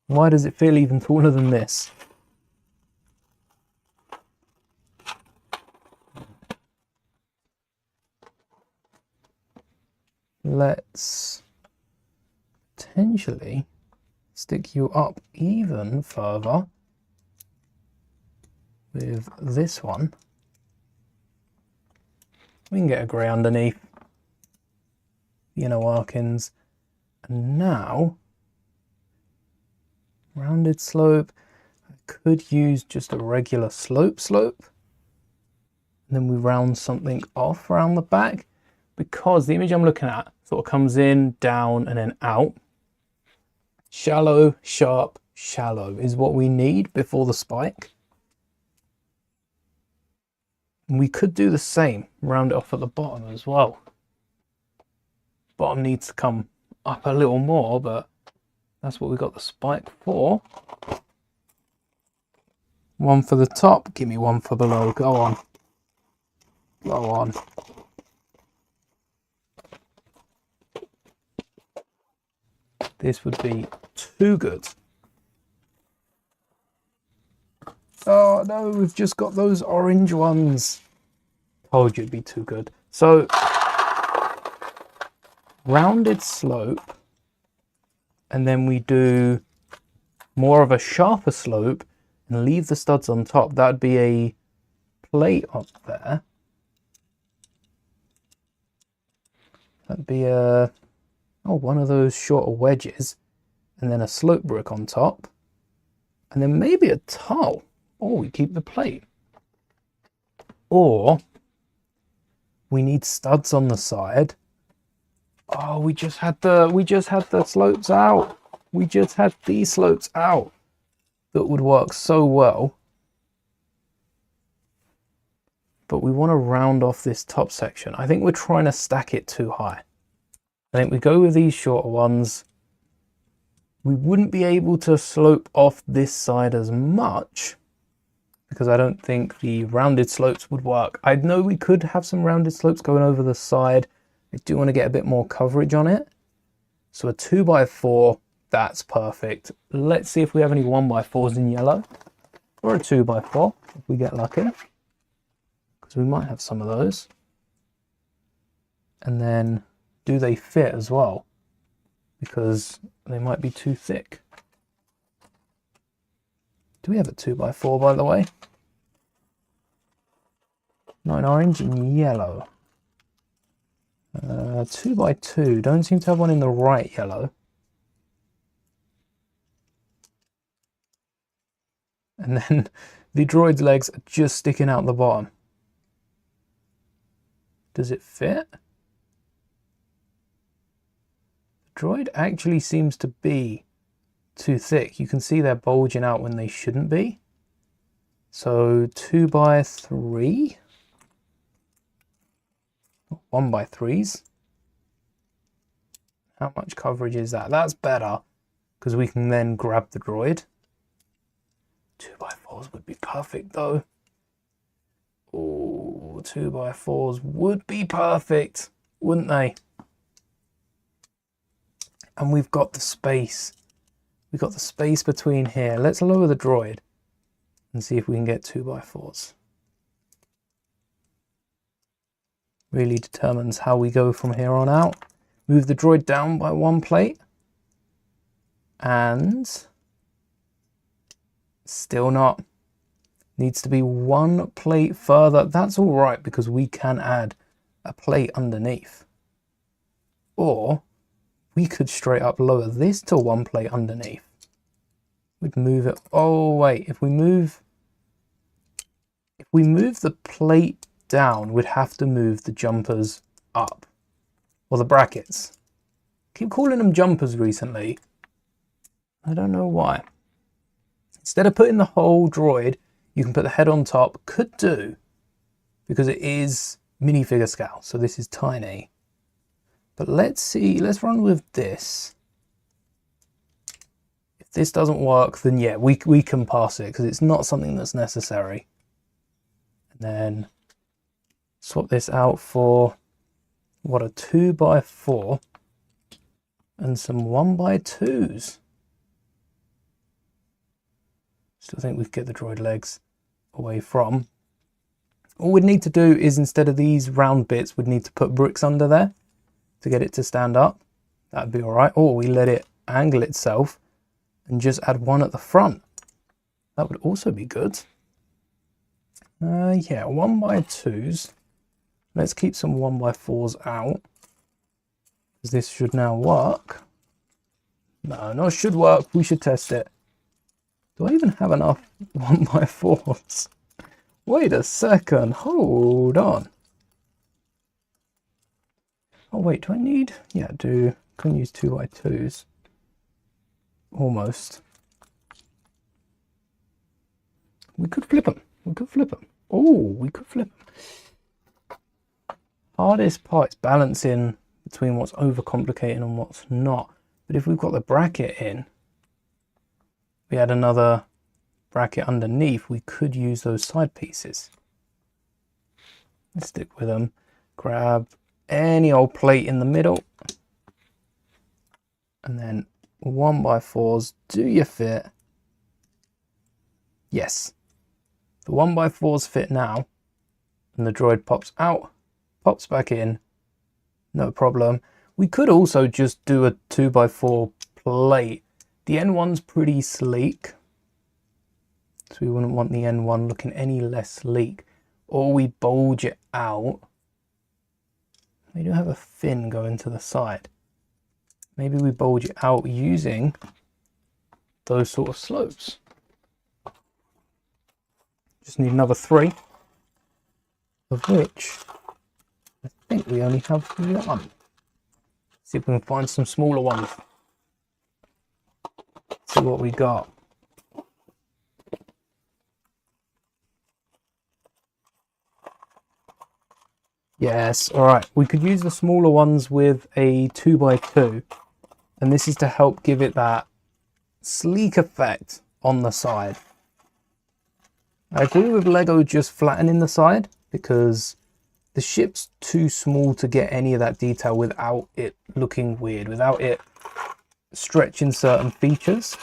Why does it feel even taller than this? Let's potentially stick you up even further with this one. We can get a grey underneath, the inner workings, and now rounded slope. I could use just a regular slope, and then we round something off around the back, because the image I'm looking at sort of comes in, down, and then out. Shallow, sharp, shallow is what we need before the spike. And we could do the same, round it off at the bottom as well. Bottom needs to come up a little more, but that's what we got the spike for. 1 for the top, give me 1 for below, go on. Go on. This would be too good. Oh no, we've just got those orange ones. Told you it'd be too good. So, rounded slope, and then we do more of a sharper slope and leave the studs on top. That'd be a plate up there. That'd be a one of those shorter wedges, and then a slope brick on top, and then maybe a tile. Or we keep the plate. Or we need studs on the side. Oh, we just had the slopes out. We just had these slopes out. That would work so well. But we want to round off this top section. I think we're trying to stack it too high. I think we go with these shorter ones. We wouldn't be able to slope off this side as much, because I don't think the rounded slopes would work. I know we could have some rounded slopes going over the side. I do want to get a bit more coverage on it. So a 2x4, that's perfect. Let's see if we have any 1x4s in yellow, or a 2x4 if we get lucky, because we might have some of those. And then, do they fit as well? Because they might be too thick. Do we have a 2x4, by the way? Not in orange, in yellow. 2x2. Don't seem to have one in the right yellow. And then the droid's legs are just sticking out the bottom. Does it fit? The droid actually seems to be too thick. You can see they're bulging out when they shouldn't be. So 2x3? 1x3s. How much coverage is that? That's better, because we can then grab the droid. 2x4s would be perfect though. Oh, 2x4s would be perfect, wouldn't they? And we've got the space. We've got the space between here. Let's lower the droid and see if we can get 2x4s. Really determines how we go from here on out. Move the droid down by 1 plate. And still not. Needs to be 1 plate further. That's all right, because we can add a plate underneath. Or we could straight up lower this to 1 plate underneath. We'd move it. Oh wait, if we move the plate down, we'd have to move the jumpers up, or the brackets. Keep calling them jumpers recently. I don't know why. Instead of putting the whole droid, you can put the head on top. Could do, because it is minifigure scale, so this is tiny. But let's see, let's run with this. If this doesn't work, then yeah, we can pass it, because it's not something that's necessary. And then swap this out for, what, a 2x4 and some 1x2s. Still think we could get the droid legs away from. All we'd need to do is, instead of these round bits, we'd need to put bricks under there to get it to stand up. That'd be all right. Or we let it angle itself and just add one at the front. That would also be good. Yeah, 1x2s. Let's keep some 1x4s out, because this should now work. No, not should work. We should test it. Do I even have enough 1x4s? Wait a second. Hold on. Oh wait, do I need? Yeah, I do. Can use 2x2s. Almost. We could flip them. We could flip them. Oh, we could flip them. Hardest part is balancing between what's overcomplicated and what's not. But if we've got the bracket in, we had another bracket underneath, we could use those side pieces. Let's stick with them. Grab any old plate in the middle. And then 1x4s, do you fit? Yes. The 1x4s fit now. And the droid pops out, pops back in, no problem. We could also just do a 2x4 plate. The N-1's pretty sleek, so we wouldn't want the N-1 looking any less sleek. Or we bulge it out. They do have a fin going to the side. Maybe we bulge it out using those sort of slopes. Just need another 3, of which I think we only have 1. See if we can find some smaller ones. See what we got. Yes, all right. We could use the smaller ones with a 2x2, and this is to help give it that sleek effect on the side. I agree with Lego just flattening the side, because the ship's too small to get any of that detail without it looking weird, without it stretching certain features.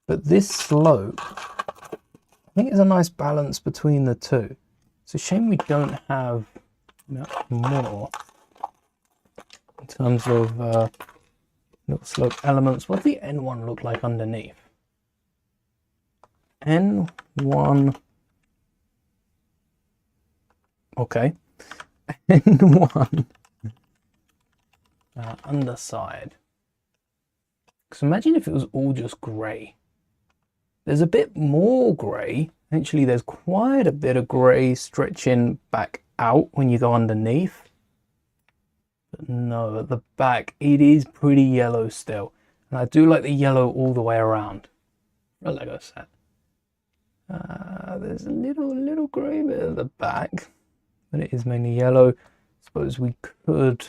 But this slope, I think, is a nice balance between the two. It's a shame we don't have more in terms of Little slope elements. What's the N1 look like underneath? N1. Okay. N1. Underside. Because imagine if it was all just grey. There's a bit more grey. Actually, there's quite a bit of grey stretching back out when you go underneath. But no, at the back, it is pretty yellow still. And I do like the yellow all the way around. A Lego set. There's a little grey bit at the back, but it is mainly yellow. Suppose we could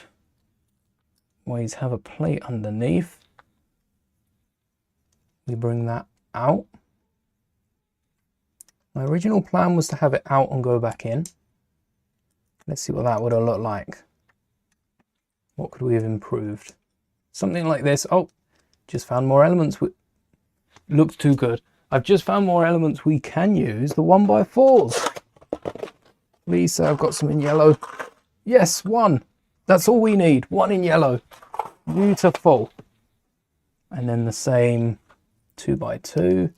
always have a plate underneath. We bring that out. My original plan was to have it out and go back in. Let's see what that would have looked like. What could we have improved? Something like this. Oh, just found more elements. Looks too good. I've just found more elements we can use. The 1x4s. Please say I've got some in yellow. Yes, one. That's all we need. One in yellow. Beautiful. And then the same 2x2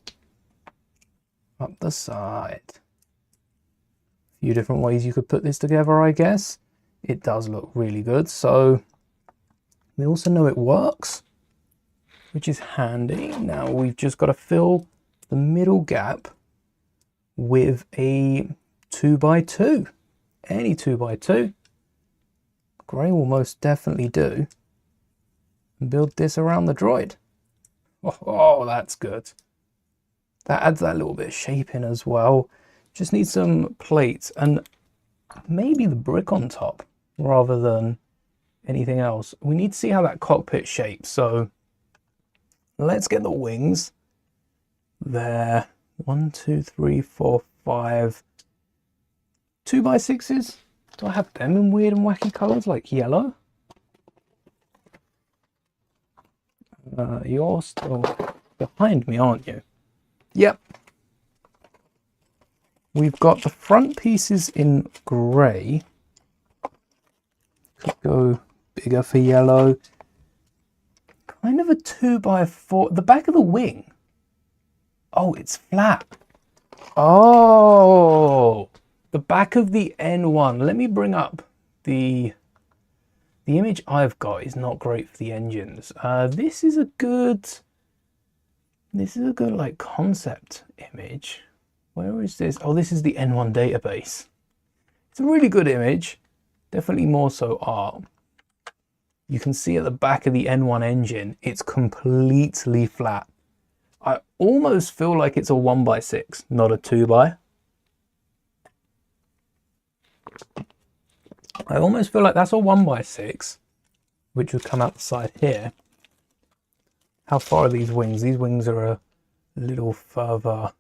up the side. A few different ways you could put this together, I guess. It does look really good. So we also know it works, which is handy. Now we've just got to fill the middle gap with a 2x2. Any 2x2. Grey will most definitely do. And build this around the droid. Oh, that's good. That adds that little bit of shape in as well. Just need some plates and maybe the brick on top rather than anything else. We need to see how that cockpit shapes. So let's get the wings. There. 1, 2, 3, 4, 5. 2x6s. Do I have them in weird and wacky colours like yellow? You're still behind me, aren't you? Yep. We've got the front pieces in grey. Could go bigger for yellow. Kind of a 2x4. The back of the wing. Oh, it's flat. Oh, the back of the N1. Let me bring up the image I've got is not great for the engines. This is a good like concept image. Where is this? Oh, this is the N1 database. It's a really good image. Definitely more so art. You can see at the back of the N1 engine, it's completely flat. I almost feel like it's a 1x6, not a 2x. I almost feel like that's a 1x6, which would come out the side here. How far are these wings? These wings are a little further.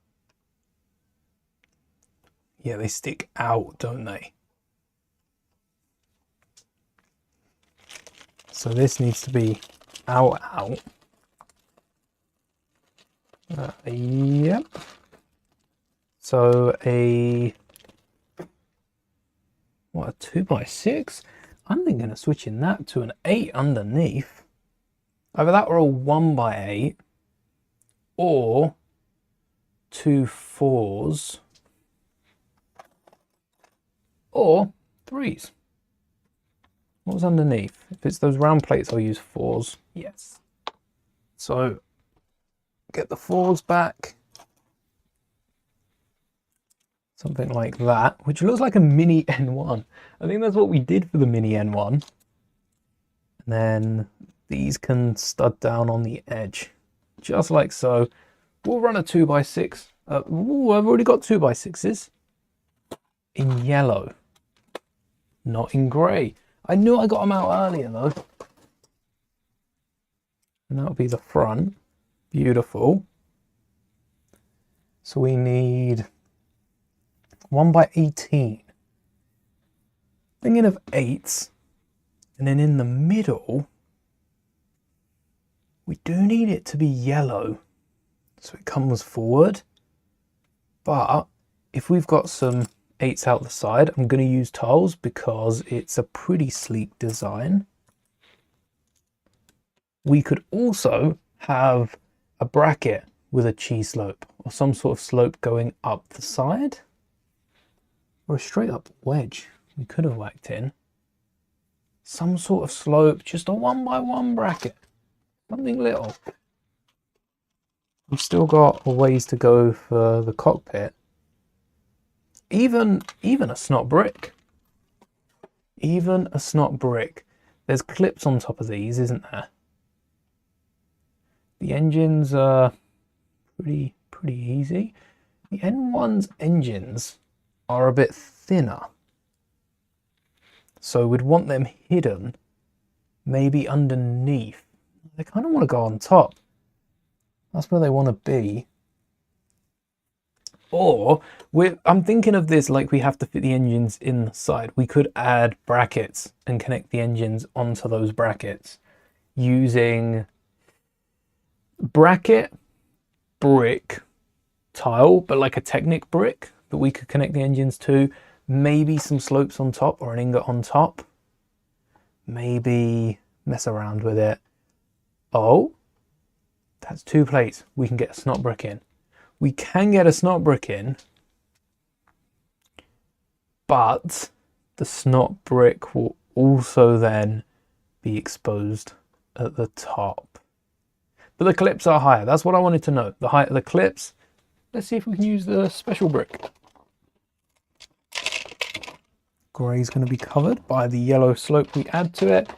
Yeah, they stick out, don't they? So this needs to be out. Yep. So what, a 2x6? I'm thinking of switching that to an 8 underneath. Either that or a 1x8 or 2 4s or 3s. What was underneath? If it's those round plates, I'll use 4s. Yes. So get the 4s back. Something like that, which looks like a mini N1. I think that's what we did for the mini N1. And then these can stud down on the edge, just like so. We'll run a 2x6. Ooh, I've already got 2x6s in yellow, not in grey. I knew I got them out earlier though. And that'll be the front. Beautiful. So we need 1x18. Thinking of 8s. And then in the middle, we do need it to be yellow. So it comes forward. But if we've got some 8s out the side, I'm going to use tiles because it's a pretty sleek design. We could also have a bracket with a cheese slope or some sort of slope going up the side, or a straight up wedge we could have whacked in. Some sort of slope, just a 1x1 bracket, something little. We've still got a ways to go for the cockpit. Even a snot brick. Even a snot brick. There's clips on top of these, isn't there? The engines are pretty easy. The N-1's engines are a bit thinner, so we'd want them hidden, maybe underneath. They kind of want to go on top. That's where they want to be. Or I'm thinking of this like we have to fit the engines in the side. We could add brackets and connect the engines onto those brackets using bracket, brick, tile, but like a Technic brick that we could connect the engines to. Maybe some slopes on top or an ingot on top. Maybe mess around with it. Oh, that's 2 plates. We can get a snot brick in. We can get a snot brick in, but the snot brick will also then be exposed at the top. But the clips are higher. That's what I wanted to know. The height of the clips. Let's see if we can use the special brick. Grey's going to be covered by the yellow slope we add to it.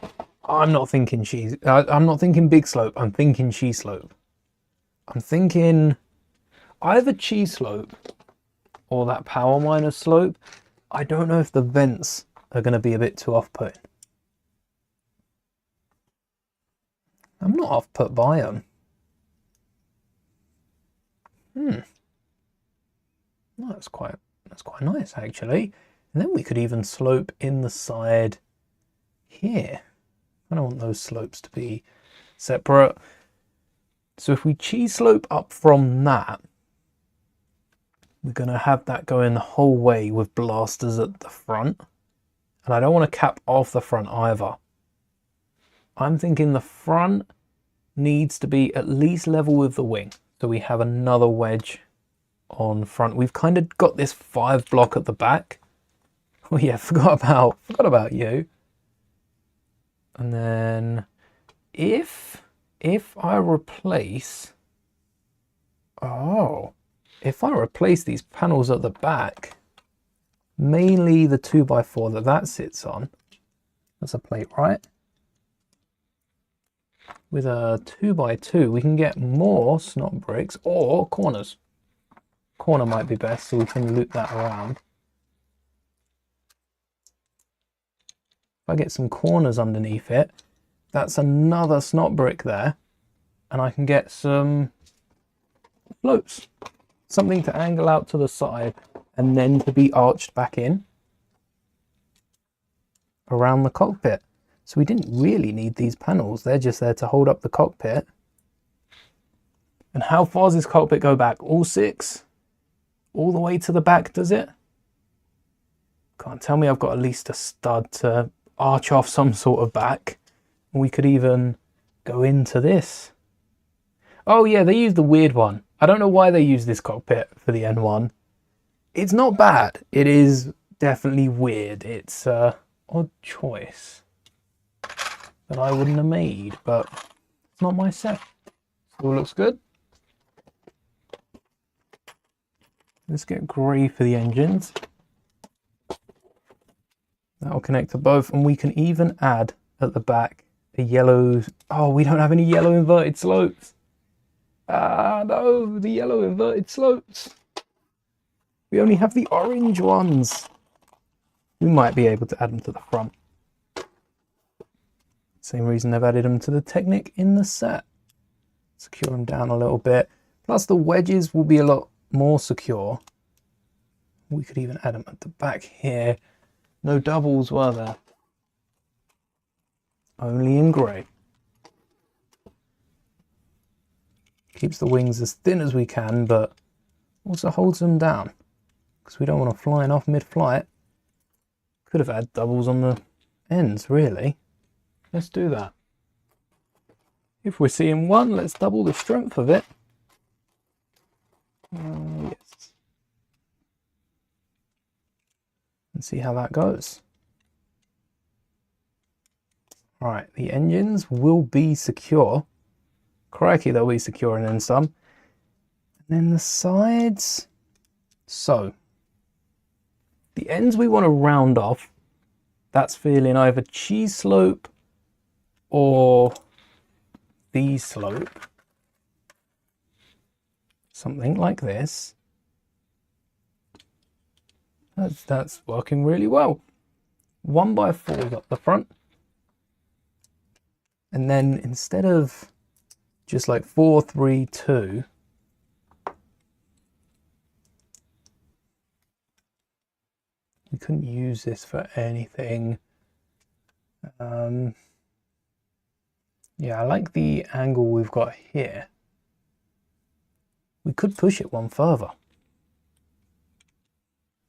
I'm not thinking cheese. I'm not thinking big slope. I'm thinking cheese slope. I'm thinking either cheese slope or that power miner slope. I don't know if the vents are going to be a bit too off-putting. I'm not off-put by them. That's quite nice actually. And then we could even slope in the side here. I don't want those slopes to be separate. So if we cheese slope up from that, we're going to have that going the whole way with blasters at the front. And I don't want to cap off the front either. I'm thinking the front needs to be at least level with the wing. So we have another wedge on front. We've kind of got this 5 block at the back. Oh yeah, forgot about you. And then if I replace these panels at the back, mainly the 2x4 that sits on, that's a plate, right? With a 2x2, we can get more snot bricks or corners. Corner might be best, so we can loop that around. If I get some corners underneath it, that's another snot brick there, and I can get some floats. Something to angle out to the side and then to be arched back in around the cockpit. So we didn't really need these panels. They're just there to hold up the cockpit. And how far does this cockpit go back? All 6? All the way to the back, does it? Can't tell me I've got at least a stud to arch off some sort of back. And we could even go into this. Oh yeah, they used the weird one. I don't know why they use this cockpit for the N1. It's not bad. It is definitely weird. It's an odd choice that I wouldn't have made, but it's not my set. Still looks good. Let's get grey for the engines. That'll connect to both, and we can even add at the back a yellow. Oh, we don't have any yellow inverted slopes. Ah, no, the yellow inverted slopes. We only have the orange ones. We might be able to add them to the front. Same reason I've added them to the Technic in the set. Secure them down a little bit. Plus the wedges will be a lot more secure. We could even add them at the back here. No doubles were there. Only in grey. Keeps the wings as thin as we can, but also holds them down, because we don't want to flying off mid-flight. Could have had doubles on the ends, really. Let's do that. If we're seeing one, let's double the strength of it. Yes. And see how that goes. Right, the engines will be secure. Crikey, they'll be secure and then some. And then the sides. So, the ends we want to round off. That's feeling either cheese slope or V slope. Something like this. That's working really well. 1x4 up the front. And then instead of just like 4, 3, 2, we couldn't use this for anything. Yeah, I like the angle we've got here. We could push it one further.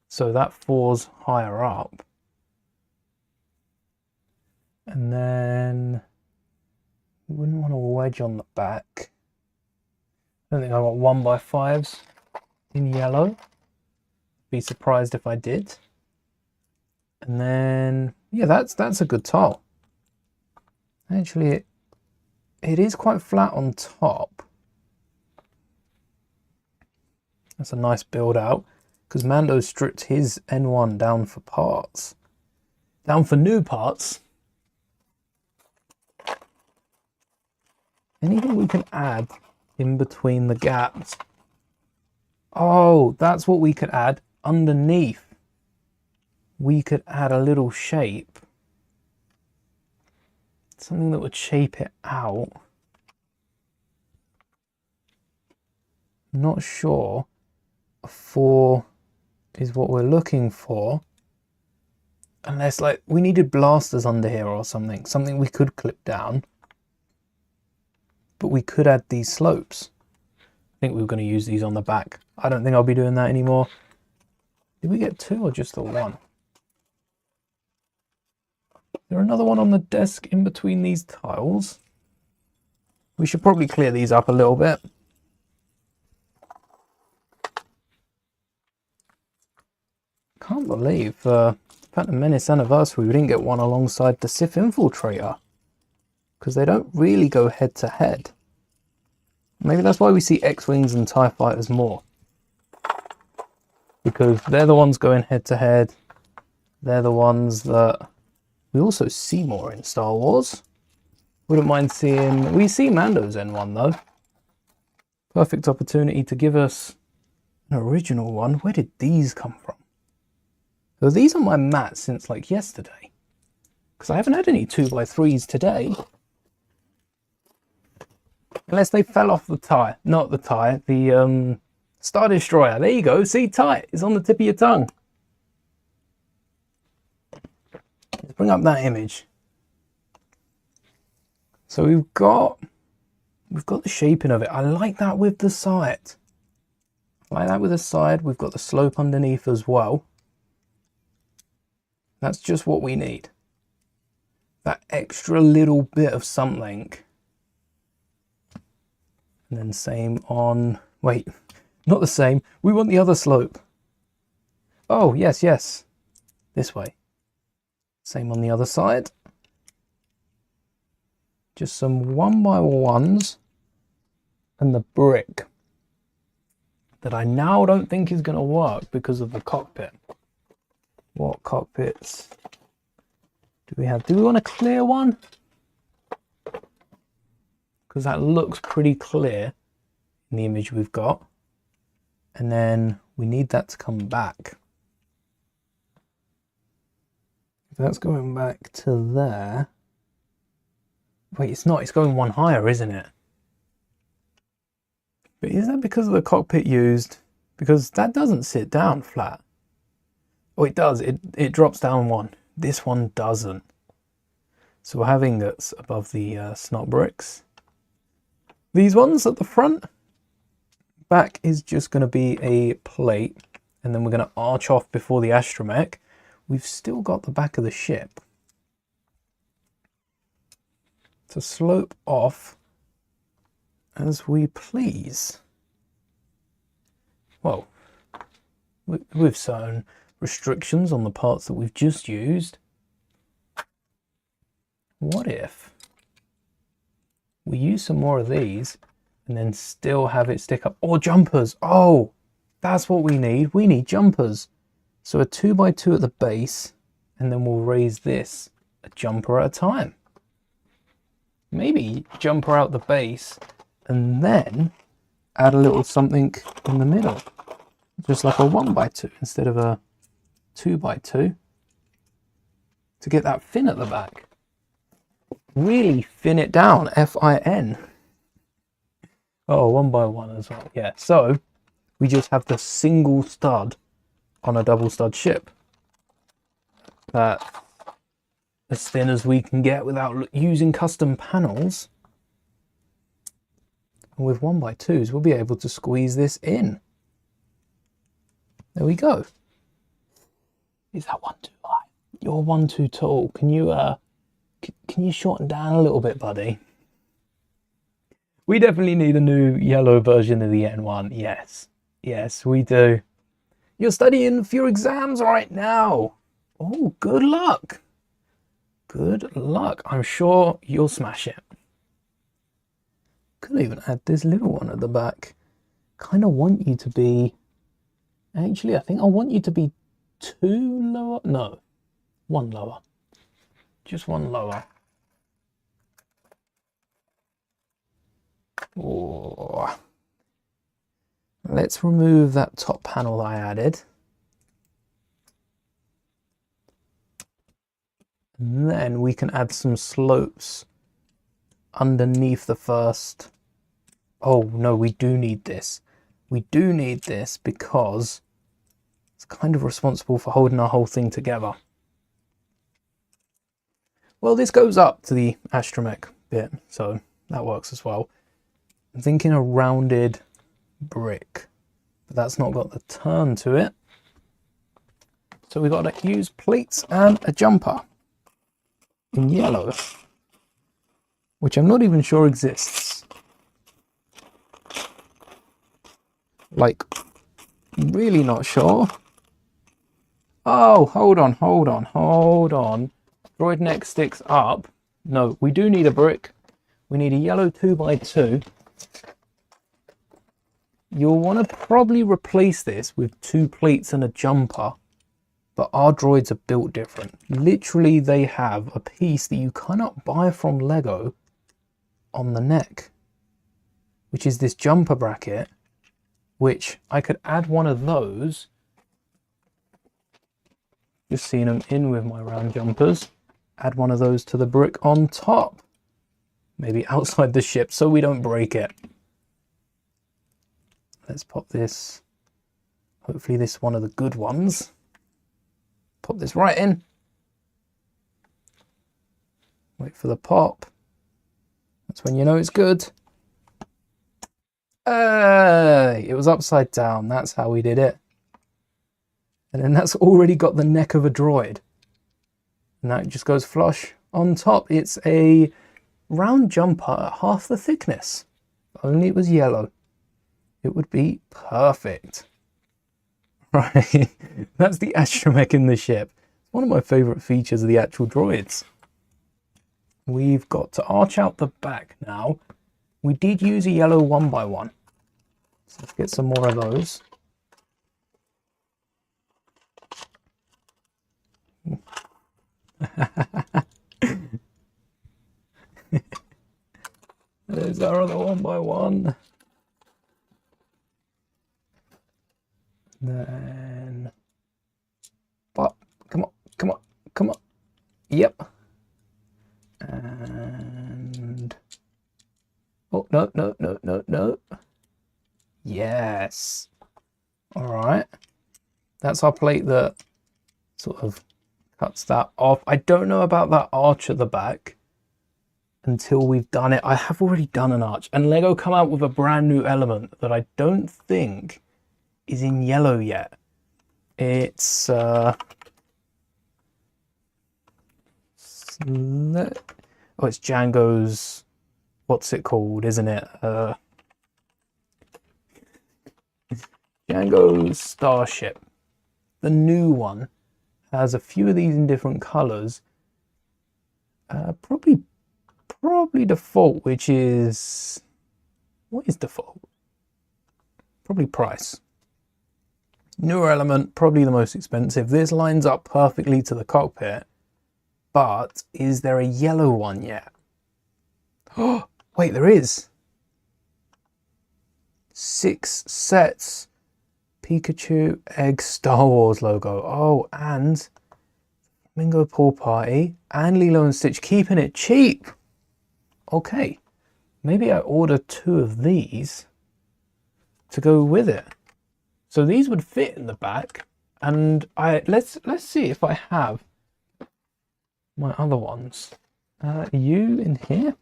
So that 4's higher up. And then we wouldn't want a wedge on the back. I don't think I got 1x5s in yellow. Be surprised if I did. And then, yeah, that's a good tile. Actually, it is quite flat on top. That's a nice build out, because Mando stripped his N-1 down for parts. Down for new parts. Anything we can add in between the gaps? Oh, that's what we could add underneath. We could add a little shape. Something that would shape it out. Not sure a 4 is what we're looking for. Unless, like, we needed blasters under here or something. Something we could clip down. But we could add these slopes. I think we were going to use these on the back. I don't think I'll be doing that anymore. Did we get 2 or just the 1? Is there another one on the desk in between these tiles? We should probably clear these up a little bit. Can't believe Phantom Menace Anniversary we didn't get one alongside the Sith Infiltrator. Because they don't really go head to head. Maybe that's why we see X-Wings and TIE Fighters more. Because they're the ones going head to head. They're the ones that we also see more in Star Wars. Wouldn't mind seeing... We see Mando's N-1 though. Perfect opportunity to give us an original one. Where did these come from? So these are my mats since like yesterday. Because I haven't had any 2x3s today. Unless they fell off the tie. Not the tie, the Star Destroyer. There you go. See, tie. It's on the tip of your tongue. Let's bring up that image. So we've got the shaping of it. I like that with the side. I like that with the side. We've got the slope underneath as well. That's just what we need. That extra little bit of something. And then same on... Wait, not the same. We want the other slope. Oh, yes, yes. This way. Same on the other side. Just some 1x1s and the brick that I now don't think is going to work because of the cockpit. What cockpits do we have? Do we want a clear one? Because that looks pretty clear in the image we've got. And then we need that to come back. If that's going back to there. Wait, it's not. It's going one higher, isn't it? But is that because of the cockpit used? Because that doesn't sit down flat. Oh, it does. It drops down one. This one doesn't. So we're having this above the snot bricks. These ones at the front, back is just going to be a plate. And then we're going to arch off before the astromech. We've still got the back of the ship. To slope off as we please. Well, with certain restrictions on the parts that we've just used, what if we use some more of these and then still have it stick up? Or jumpers. Oh, that's what we need. We need jumpers. So a 2x2 at the base, and then we'll raise this a jumper at a time. Maybe jumper out the base and then add a little something in the middle. Just like a 1x2 instead of a 2x2 to get that fin at the back. Really fin it down, F-I-N. Oh, 1x1 as well. Yeah, so we just have the single stud on a double stud ship. That's as thin as we can get without using custom panels. And with 1x2s, we'll be able to squeeze this in. There we go. Is that one too high? You're one too tall. Can you shorten down a little bit, buddy? We definitely need a new yellow version of the N-1. Yes. Yes, we do. You're studying for your exams right now. Oh, good luck. Good luck. I'm sure you'll smash it. Could even add this little one at the back. Kind of want you to be... Actually, I think I want you to be 2 lower. No, 1 lower. Just 1 lower. Oh. Let's remove that top panel I added. And then we can add some slopes underneath the first. Oh no, we do need this. We do need this because it's kind of responsible for holding our whole thing together. Well, this goes up to the astromech bit, so that works as well. I'm thinking a rounded brick, but that's not got the turn to it. So we've got to use plates and a jumper in yellow, which I'm not even sure exists. Like, really not sure. Oh, hold on. Droid neck sticks up. No, we do need a brick. We need a yellow 2x2. You'll want to probably replace this with 2 plates and a jumper, but our droids are built different. Literally, they have a piece that you cannot buy from Lego on the neck, which is this jumper bracket, which I could add one of those. Just seeing them in with my round jumpers. Add one of those to the brick on top. Maybe outside the ship so we don't break it. Let's pop this. Hopefully this is one of the good ones. Pop this right in. Wait for the pop. That's when you know it's good. It was upside down. That's how we did it. And then that's already got the neck of a droid. And that just goes flush on top. It's a round jumper at half the thickness. If only it was yellow, it would be perfect. Right, that's the astromech in the ship. One of my favorite features of the actual droids. We've got to arch out the back now. We did use a yellow 1x1. So let's get some more of those. There's our other 1x1. Then pop. Come on. Yep. And oh, no. Yes. All right. That's our plate that sort of cuts that off. I don't know about that arch at the back until we've done it. I have already done an arch, and Lego come out with a brand new element that I don't think is in yellow yet. It's it's Django's, what's it called, isn't it? Django Starship. The new one has a few of these in different colors. Probably default, which is... What is default? Probably price. Newer element, probably the most expensive. This lines up perfectly to the cockpit. But is there a yellow one yet? Oh, wait, there is. 6 sets. Pikachu, Egg, Star Wars logo. Oh, and Flamingo Pool Party and Lilo and Stitch, keeping it cheap. Okay, maybe I order 2 of these to go with it. So these would fit in the back, and let's see if I have my other ones. You in here?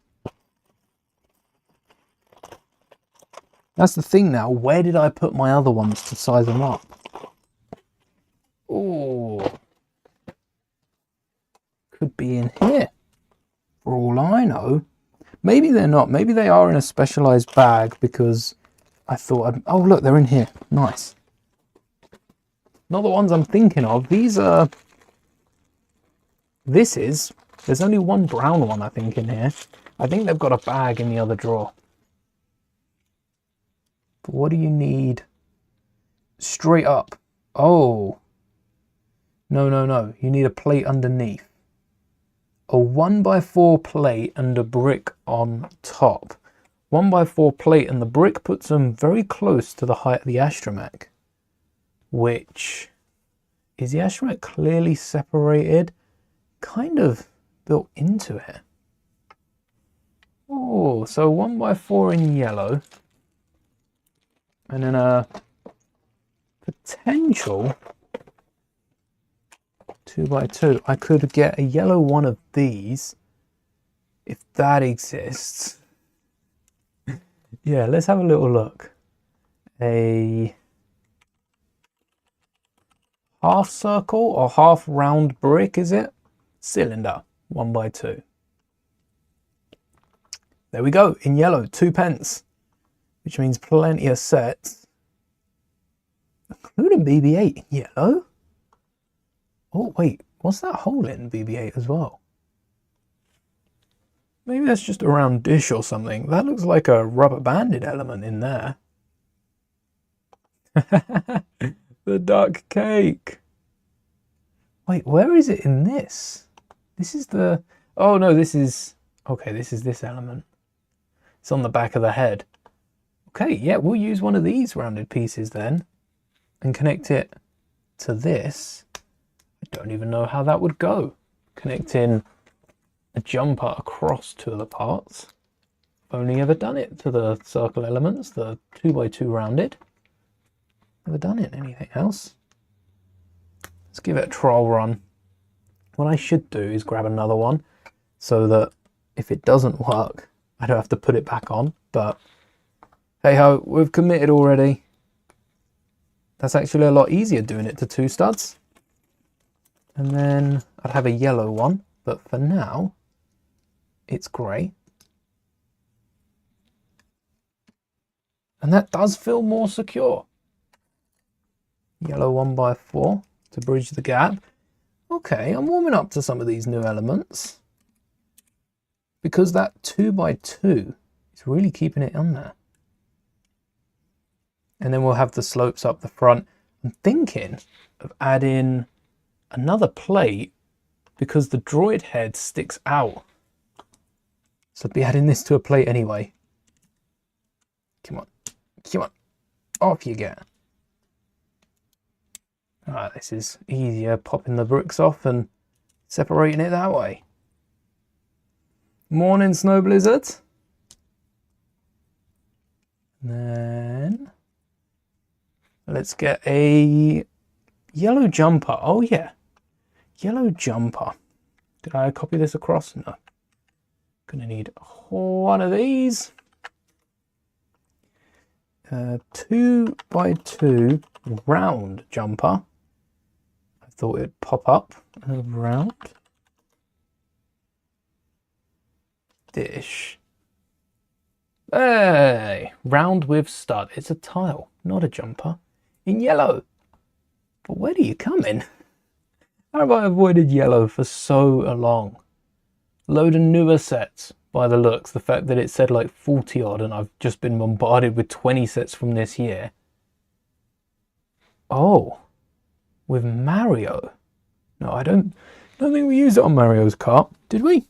That's the thing now. Where did I put my other ones to size them up? Oh, could be in here. For all I know. Maybe they're not. Maybe they are in a specialized bag because I thought oh, look, they're in here. Nice. Not the ones I'm thinking of. These are... There's only one brown one, I think, in here. I think they've got a bag in the other drawer. But what do you need? Straight up. Oh. No. You need a plate underneath. A 1x4 plate and a brick on top. 1x4 plate and the brick puts them very close to the height of the astromech. Which... Is the astromech clearly separated? Kind of built into it. Oh, so 1x4 in yellow. And then a potential 2x2. I could get a yellow one of these if that exists. Yeah, let's have a little look. A half circle or half round brick, is it? Cylinder, 1x2. There we go, in yellow, 2p, which means plenty of sets, including BB-8 in yellow. Oh wait, what's that hole in BB-8 as well? Maybe that's just a round dish or something. That looks like a rubber banded element in there. The duck cake. Wait, where is it in this? This is the... Oh no, this is... Okay, this is this element. It's on the back of the head. Okay, yeah, we'll use one of these rounded pieces then and connect it to this. I don't even know how that would go. Connecting a jumper across 2 of the parts. I've only ever done it to the circle elements, the 2x2 rounded. Never done it anything else. Let's give it a trial run. What I should do is grab another one so that if it doesn't work, I don't have to put it back on. But hey ho, we've committed already. That's actually a lot easier doing it to 2 studs. And then I'd have a yellow one, but for now, it's grey. And that does feel more secure. Yellow 1x4 to bridge the gap. Okay, I'm warming up to some of these new elements. Because that 2x2 is really keeping it on there. And then we'll have the slopes up the front. I'm thinking of adding another plate because the droid head sticks out. So I'd be adding this to a plate anyway. Come on, come on, off you get. Alright, this is easier, popping the bricks off and separating it that way. Morning, Snow Blizzard. Then let's get a yellow jumper. Oh yeah, yellow jumper. Did I copy this across? No. Gonna need one of these. 2x2 round jumper. I thought it'd pop up round. Dish. Hey, round with stud. It's a tile, not a jumper. in yellow. But where do you come in? How have I avoided yellow for so long? Load of newer sets by the looks. The fact that it said like 40 odd and I've just been bombarded with 20 sets from this year. Oh, with Mario. No, I don't think we used it on Mario's Kart, did we?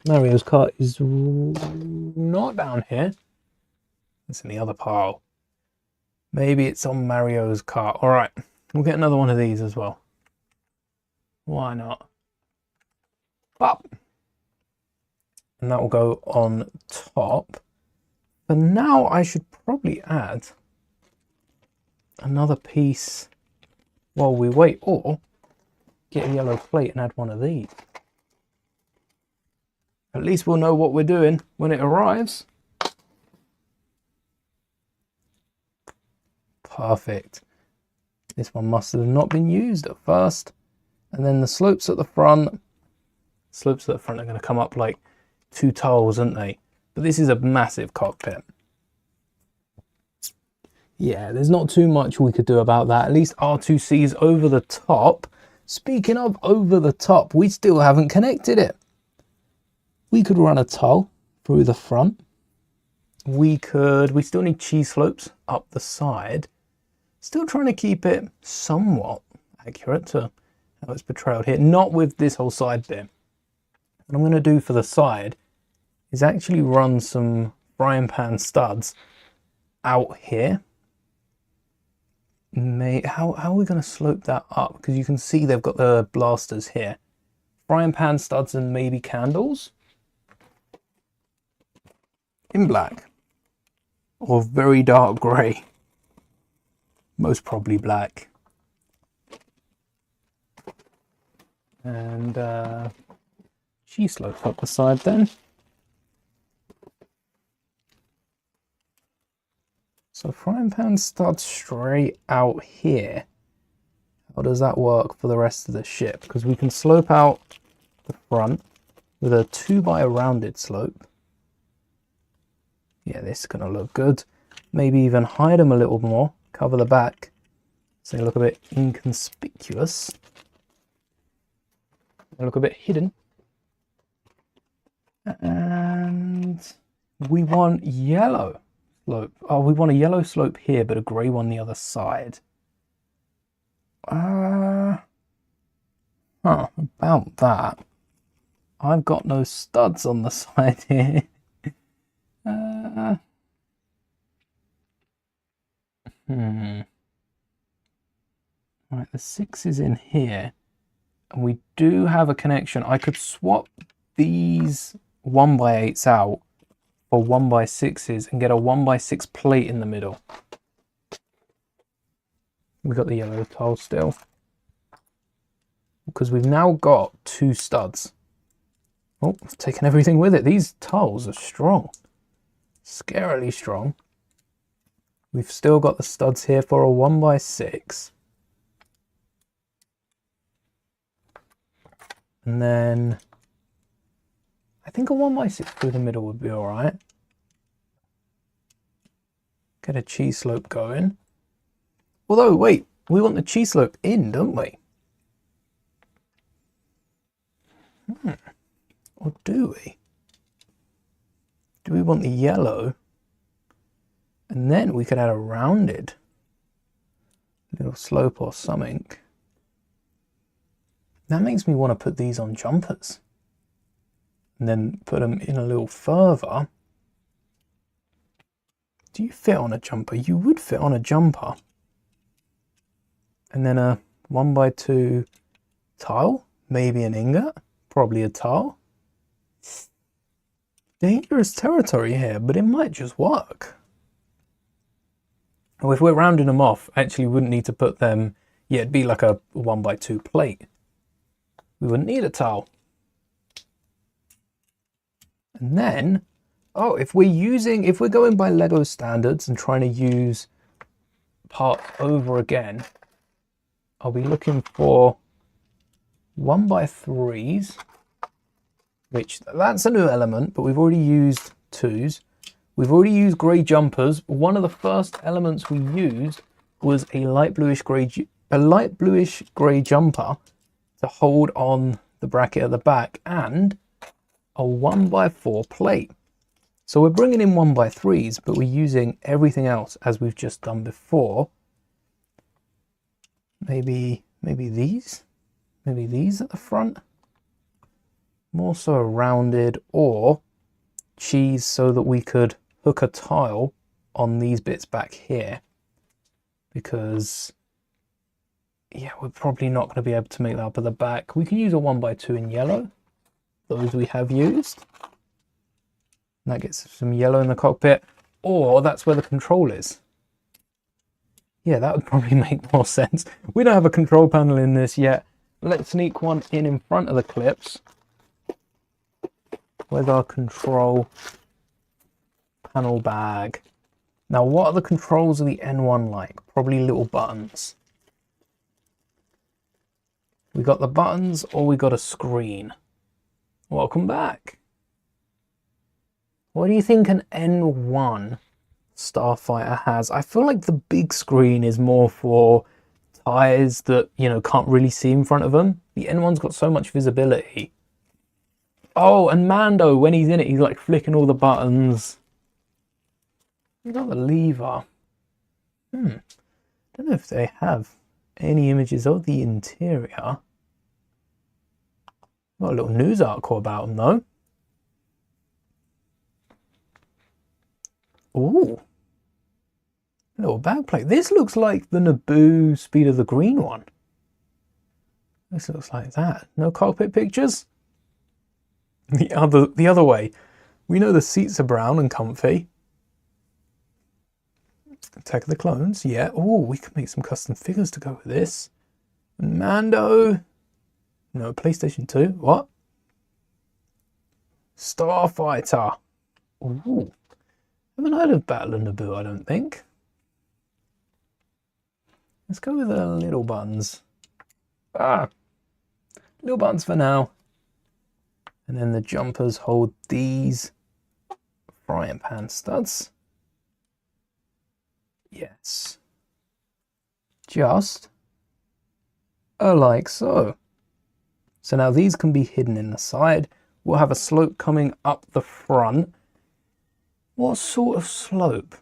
Mario's Kart is not down here. It's in the other pile. Maybe it's on Mario's Kart. All right, we'll get another one of these as well. Why not? Up. And that will go on top. But now I should probably add another piece while we wait, or get a yellow plate and add one of these. At least we'll know what we're doing when it arrives. Perfect. This one must have not been used at first. And then the slopes at the front are going to come up like 2 tiles, aren't they? But this is a massive cockpit. Yeah, there's not too much we could do about that. At least R2C's over the top. Speaking of over the top, we still haven't connected it. We could run a tile through the front. We still need cheese slopes up the side. Still trying to keep it somewhat accurate to how it's portrayed here. Not with this whole side bit. What I'm going to do for the side is actually run some frying pan studs out here. How are we going to slope that up? Because you can see they've got the blasters here. Frying pan studs and maybe candles. In black. Or very dark grey. Most probably black. And cheese slope up the side then. So frying pan studs straight out here. How does that work for the rest of the ship? Because we can slope out the front with a 2 by a rounded slope. Yeah, this is going to look good. Maybe even hide them a little more. Cover the back so they look a bit inconspicuous. They look a bit hidden. And we want yellow slope. Oh, we want a yellow slope here, but a grey one the other side. About that. I've got no studs on the side here. Right, the 6 is in here. And we do have a connection. I could swap these 1x8s out for 1x6s and get a 1x6 plate in the middle. We've got the yellow tile still. Because we've now got 2 studs. Oh, I've taken everything with it. These tiles are strong. Scarily strong. We've still got the studs here for a 1x6. And then I think a 1x6 through the middle would be all right. Get a cheese slope going. Although, wait, we want the cheese slope in, don't we? Or do we? Do we want the yellow? And then we could add a rounded little slope or something. That makes me want to put these on jumpers. And then put them in a little further. Do you fit on a jumper? You would fit on a jumper. And then a 1x2 tile. Maybe an ingot. Probably a tile. Dangerous territory here, but it might just work. Or if we're rounding them off, actually wouldn't need to put them, yeah, it'd be like a 1x2 plate. We wouldn't need a tile. And then, oh, if we're going by Lego standards and trying to use part over again, I'll be looking for 1x3s, which that's a new element, but we've already used 2s. We've already used grey jumpers. One of the first elements we used was a light bluish grey jumper to hold on the bracket at the back and a 1x4 plate. So we're bringing in 1x3s, but we're using everything else as we've just done before. Maybe these at the front, more so rounded, or cheese so that we could hook a tile on these bits back here, because yeah, we're probably not going to be able to make that up at the back. We can use a 1x2 in yellow, those we have used. And that gets some yellow in the cockpit, or that's where the control is. Yeah, that would probably make more sense. We don't have a control panel in this yet. Let's sneak one in front of the clips. Where's our control panel bag? Now, what are the controls of the N1 like? Probably little buttons. We got the buttons, or we got a screen. Welcome back. What do you think an N1 Starfighter has? I feel like the big screen is more for tyres that, you know, can't really see in front of them. The N1's got so much visibility. Oh, and Mando, when he's in it, he's like flicking all the buttons. He's got the lever. Don't know if they have any images of the interior. Got a little news article about them though. Ooh, little backplate. This looks like the Naboo Speed of the Green one. This looks like that. No cockpit pictures? The other way. We know the seats are brown and comfy. Attack of the Clones, yeah. Oh, we could make some custom figures to go with this. Mando. No, PlayStation 2. What? Starfighter. Ooh. Haven't heard of Battle of Naboo, I don't think. Let's go with the little buttons. Little buttons for now. And then the jumpers hold these frying pan studs. Yes. Just like so. So now these can be hidden in the side. We'll have a slope coming up the front. What sort of slope?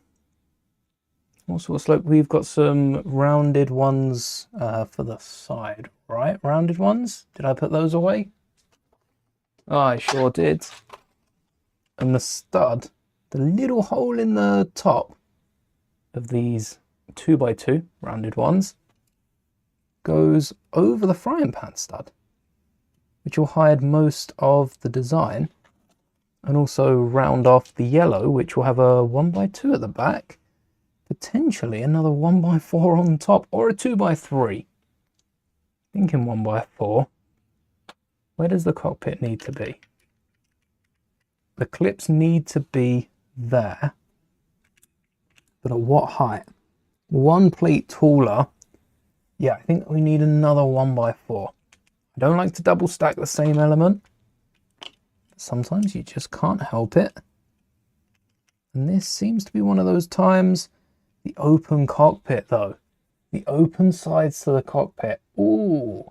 What sort of slope? We've got some rounded ones for the side, right? Rounded ones? Did I put those away? Oh, I sure did. And the stud, the little hole in the top of these 2x2 rounded ones, goes over the frying pan stud, which will hide most of the design, and also round off the yellow, which will have a 1x2 at the back, potentially another 1x4 on top, or a 2x3. Thinking 1x4. Where does the cockpit need to be? The clips need to be there, but at what height? One plate taller. Yeah, I think we need another 1x4. I don't like to double stack the same element. Sometimes you just can't help it. And this seems to be one of those times. The open cockpit though. The open sides to the cockpit. Ooh.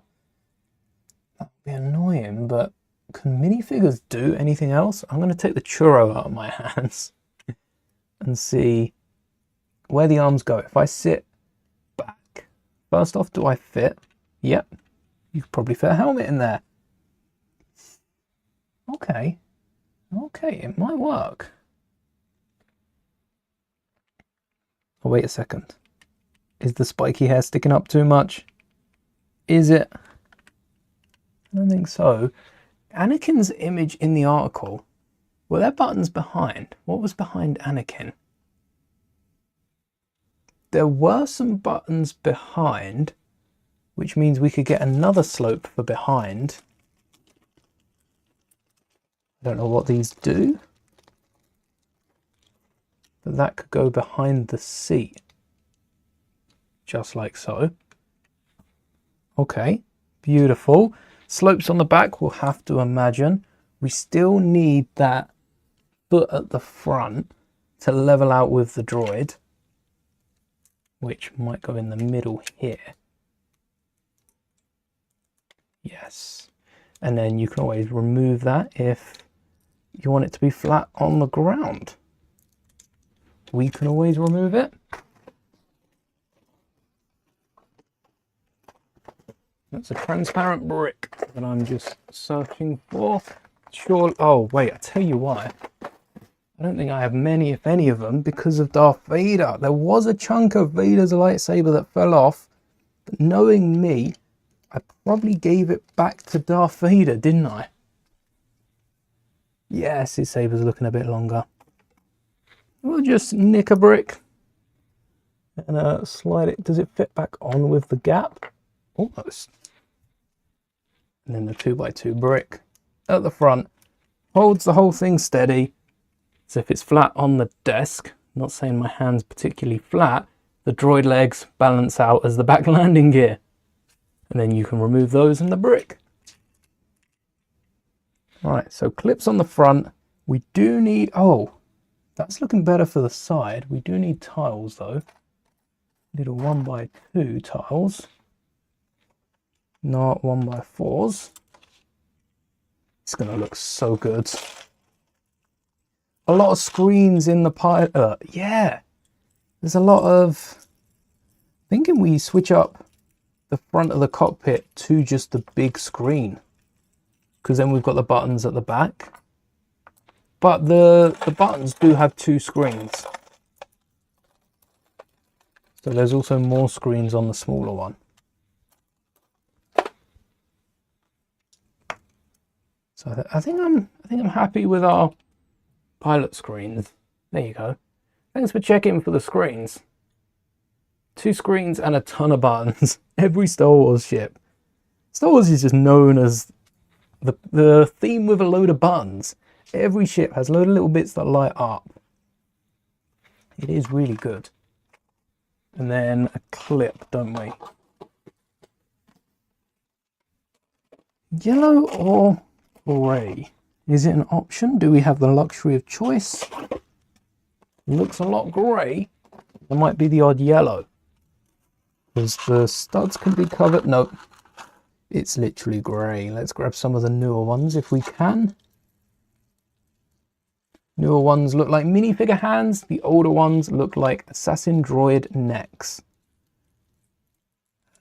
That would be annoying, but can minifigures do anything else? I'm going to take the churro out of my hands and see where the arms go. If I sit back, first off, do I fit? Yep. You could probably fit a helmet in there. Okay. Okay, it might work. Oh, wait a second. Is the spiky hair sticking up too much? Is it? I don't think so. Anakin's image in the article, were there buttons behind? What was behind Anakin? There were some buttons behind, which means we could get another slope for behind. I don't know what these do, but that could go behind the seat, just like so. Okay, beautiful. Slopes on the back, we'll have to imagine. We still need that foot at the front to level out with the droid. which might go in the middle here. Yes. And then you can always remove that if you want it to be flat on the ground. We can always remove it. That's a transparent brick that I'm just searching for. Sure. Oh, wait, I tell you why. I don't think I have many, if any of them, because of Darth Vader. There was a chunk of Vader's lightsaber that fell off, but knowing me, I probably gave it back to Darth Vader, didn't I? Yes, his saber's looking a bit longer. We'll just nick a brick and slide it. Does it fit back on with the gap? Almost. And then the 2x2 brick at the front holds the whole thing steady. So if it's flat on the desk, not saying my hand's particularly flat, the droid legs balance out as the back landing gear. And then you can remove those in the brick. Right, so clips on the front. We do need, oh, that's looking better for the side. We do need tiles though. Little 1x2 tiles. Not 1x4s. It's gonna look so good. A lot of screens in the pilot. Yeah, there's a lot of thinking we switch up the front of the cockpit to just the big screen, because then we've got the buttons at the back. But the buttons do have 2 screens. So there's also more screens on the smaller one. So I think I'm happy with our pilot screens. There you go. Thanks for checking for the screens. 2 screens and a ton of buttons. Every Star Wars ship. Star Wars is just known as the theme with a load of buttons. Every ship has a load of little bits that light up. It is really good. And then a clip, don't we? Yellow or grey? Is it an option? Do we have the luxury of choice? Looks a lot grey. There might be the odd yellow, because the studs can be covered. Nope, it's literally grey. Let's grab some of the newer ones if we can. Newer ones look like minifigure hands. The older ones look like assassin droid necks.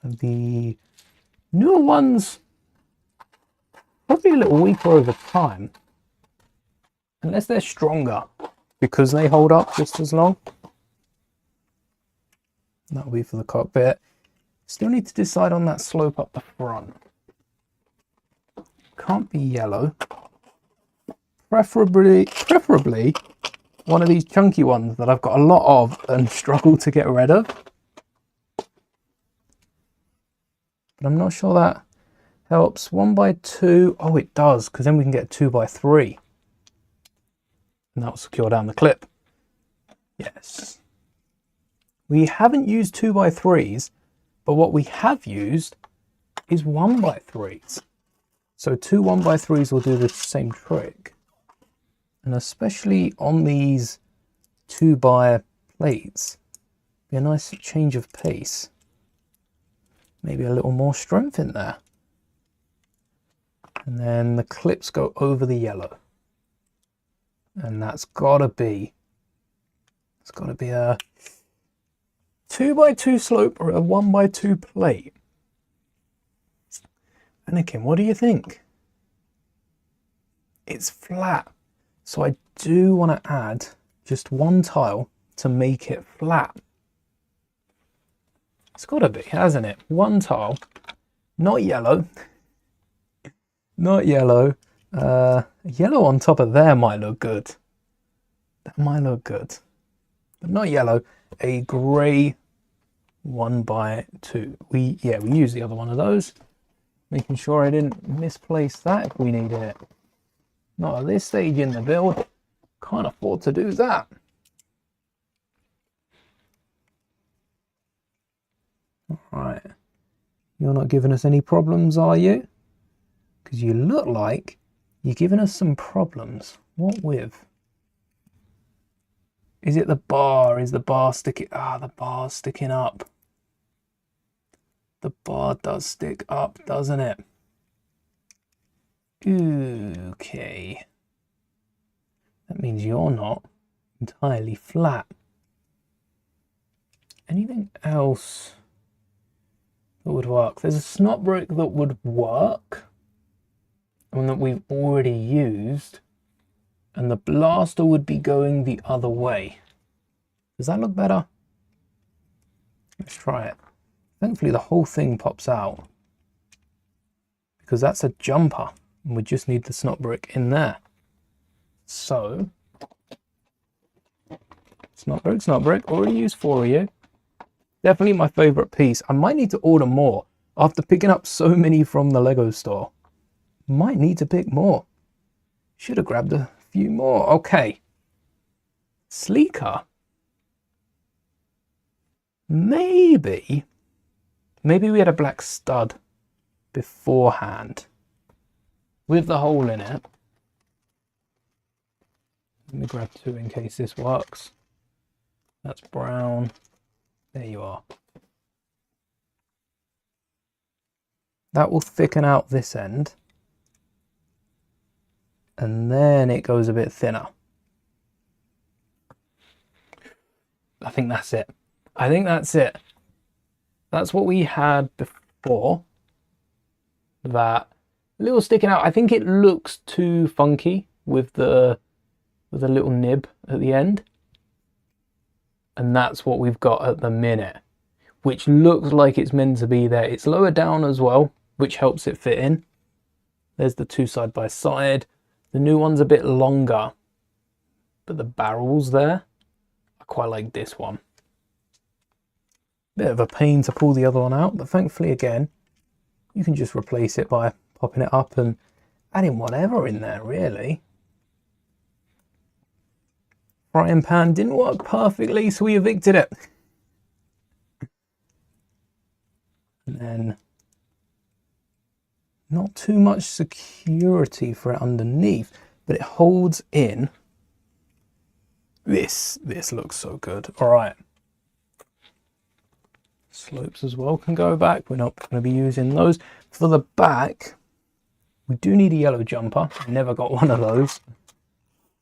The newer ones probably a little weaker over time, unless they're stronger, because they hold up just as long. That'll be for the cockpit. Still need to decide on that slope up the front. Can't be yellow. Preferably one of these chunky ones that I've got a lot of and struggle to get rid of. But I'm not sure that helps. 1x2. Oh, it does, because then we can get 2x3. And that'll secure down the clip. Yes. We haven't used 2x3s, but what we have used is 1x3s. So 2 1x3s will do the same trick. And especially on these 2x plates, be a nice change of pace. Maybe a little more strength in there. And then the clips go over the yellow. And that's gotta be, it's gotta be a 2x2 slope or a 1x2 plate. Anakin, what do you think? It's flat. So I do want to add just 1 tile to make it flat. It's got to be, hasn't it? 1 tile, not yellow. Not yellow. Yellow on top of there might look good. That might look good. But not yellow. A grey 1x2. We used the other one of those. Making sure I didn't misplace that if we needed it. Not at this stage in the build. Can't afford to do that. Alright. You're not giving us any problems, are you? Because you look like you're giving us some problems. What with? Is it the bar? Is the bar sticking? Ah, the bar's sticking up. The bar does stick up, doesn't it? Okay. That means you're not entirely flat. Anything else that would work? There's a snot brick that would work, and that we've already used, and the blaster would be going the other way. Does that look better? Let's try it. Thankfully the whole thing pops out, because that's a jumper and we just need the snot brick in there. So snot brick, already used 4 of you. Definitely my favorite piece. I might need to order more after picking up so many from the Lego store. Might need to pick more. Should have grabbed a few more. Okay. Sleeker. Maybe we had a black stud beforehand with the hole in it. Let me grab 2 in case this works. That's brown. There you are. That will thicken out this end. And then it goes a bit thinner. I think that's it. That's what we had before. That little sticking out. I think it looks too funky with the little nib at the end. And that's what we've got at the minute, which looks like it's meant to be there. It's lower down as well, which helps it fit in. There's the 2 side by side. The new one's a bit longer, but the barrels there, I quite like this one. Bit of a pain to pull the other one out, but thankfully again, you can just replace it by popping it up and adding whatever in there, really. Frying pan didn't work perfectly, so we evicted it. And then not too much security for it underneath, but it holds in. This looks so good. All right. Slopes as well can go back. We're not going to be using those. For the back, we do need a yellow jumper. I never got one of those.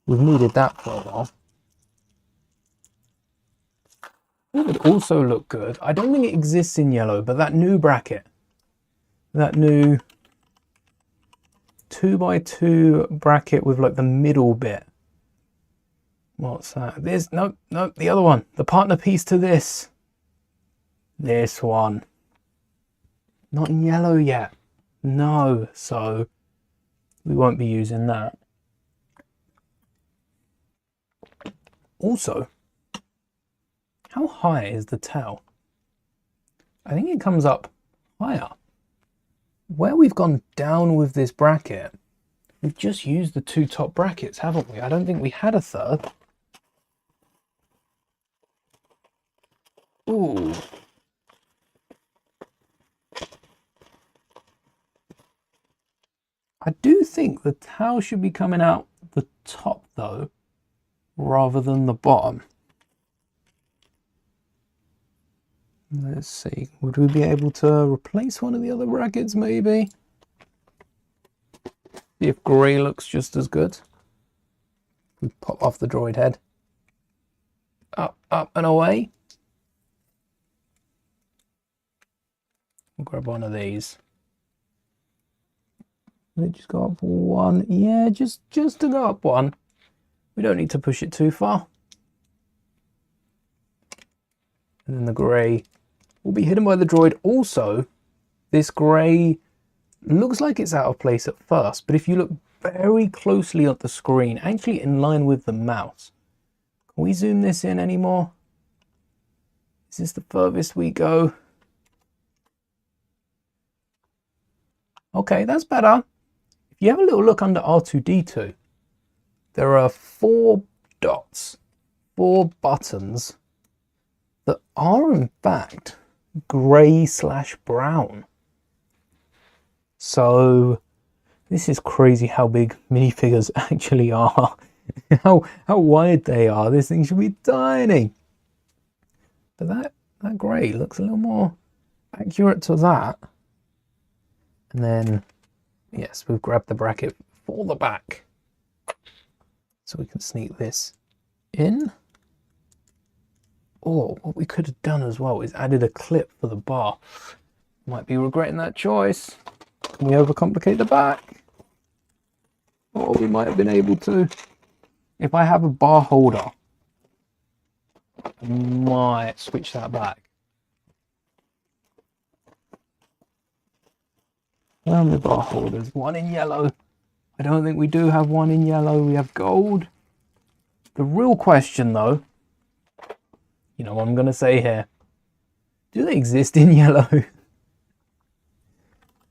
We've needed that for a while. It would also look good. I don't think it exists in yellow, but that new bracket, that new 2x2 bracket with like the middle bit. What's that? This, no, the other one. The partner piece to this. This one. Not in yellow yet. No, so we won't be using that. Also, how high is the tail? I think it comes up higher. Where we've gone down with this bracket, we've just used the 2 top brackets, haven't we? I don't think we had a third. Ooh. I do think the tail should be coming out the top though, rather than the bottom. Let's see, would we be able to replace one of the other brackets maybe? See if grey looks just as good. We pop off the droid head. Up and away. We'll grab one of these. It just go up one. Yeah, just to go up one. We don't need to push it too far. And then the grey will be hidden by the droid. Also, this grey looks like it's out of place at first, but if you look very closely at the screen, actually in line with the mouse. Can we zoom this in anymore? Is this the furthest we go? Okay, that's better. If you have a little look under R2-D2, there are 4 dots, 4 buttons that are in fact grey/brown. So this is crazy how big minifigures actually are how wide they are. This thing should be tiny. But that grey looks a little more accurate to that. And then, yes, we've grabbed the bracket for the back. So we can sneak this in. Or what we could have done as well is added a clip for the bar. Might be regretting that choice. Can we overcomplicate the back? Or we might have been able to. If I have a bar holder, I might switch that back. How many bar holders? One in yellow. I don't think we do have one in yellow. We have gold. The real question though, you know what I'm going to say here. Do they exist in yellow?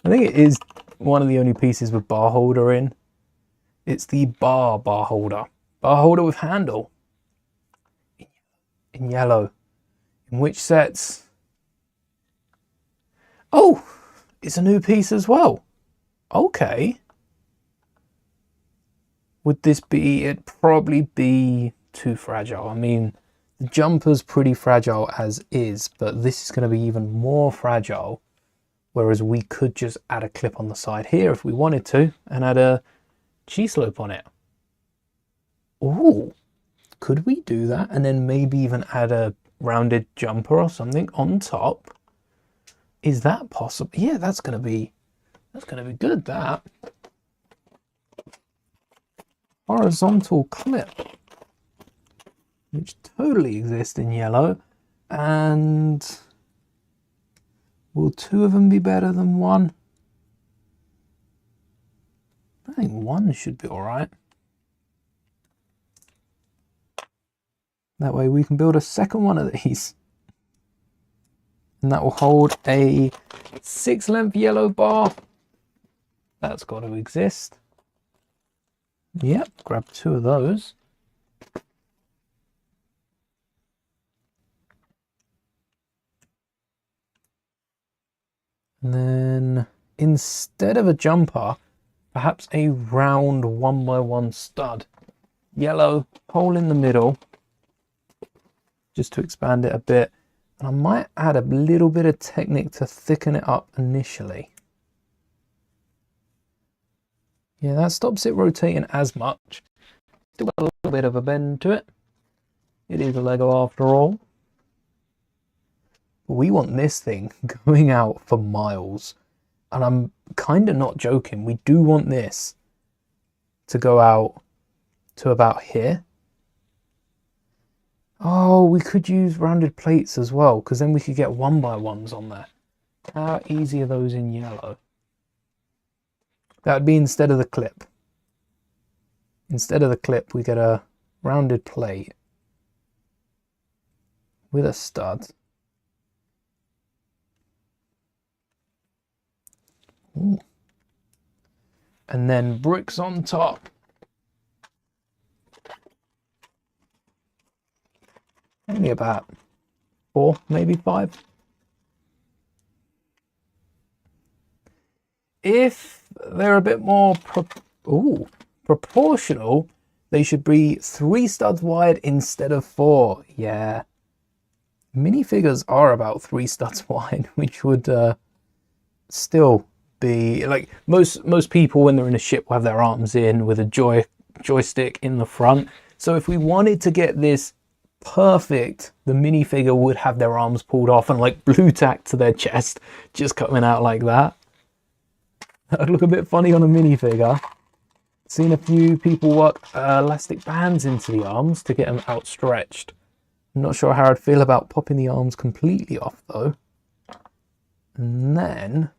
I think it is one of the only pieces with bar holder in. It's the bar holder. Bar holder with handle. In yellow. In which sets? Oh, it's a new piece as well. Okay. Would this be, it'd probably be too fragile. I mean, the jumper's pretty fragile as is, but this is going to be even more fragile. Whereas we could just add a clip on the side here if we wanted to, and add a G-slope on it. Ooh, could we do that? And then maybe even add a rounded jumper or something on top? Is that possible? Yeah, that's gonna be good, that. Horizontal clip, which totally exists in yellow. And will two of them be better than one? I think one should be all right. That way we can build a second one of these. And that will hold a 6-length yellow bar. That's got to exist. Yep, grab two of those. And then instead of a jumper, perhaps a round 1x1 stud. Yellow, hole in the middle, just to expand it a bit. And I might add a little bit of Technic to thicken it up initially. Yeah, that stops it rotating as much. Still got a little bit of a bend to it. It is a Lego after all. But we want this thing going out for miles. And I'm kind of not joking. We do want this to go out to about here. Oh, we could use rounded plates as well, because then we could get 1x1s on there. How easy are those in yellow? That would be instead of the clip. Instead of the clip, we get a rounded plate with a stud. Ooh. And then bricks on top. Only about 4, maybe 5. If they're a bit more proportional, they should be 3 studs wide instead of 4. Yeah. Minifigures are about 3 studs wide, which would still be like most people when they're in a ship will have their arms in with a joystick in the front. So if we wanted to get this perfect, the minifigure would have their arms pulled off and like blue tack to their chest, just coming out like that. That would look a bit funny on a minifigure. Seen a few people work elastic bands into the arms to get them outstretched. I'm not sure how I'd feel about popping the arms completely off though. And then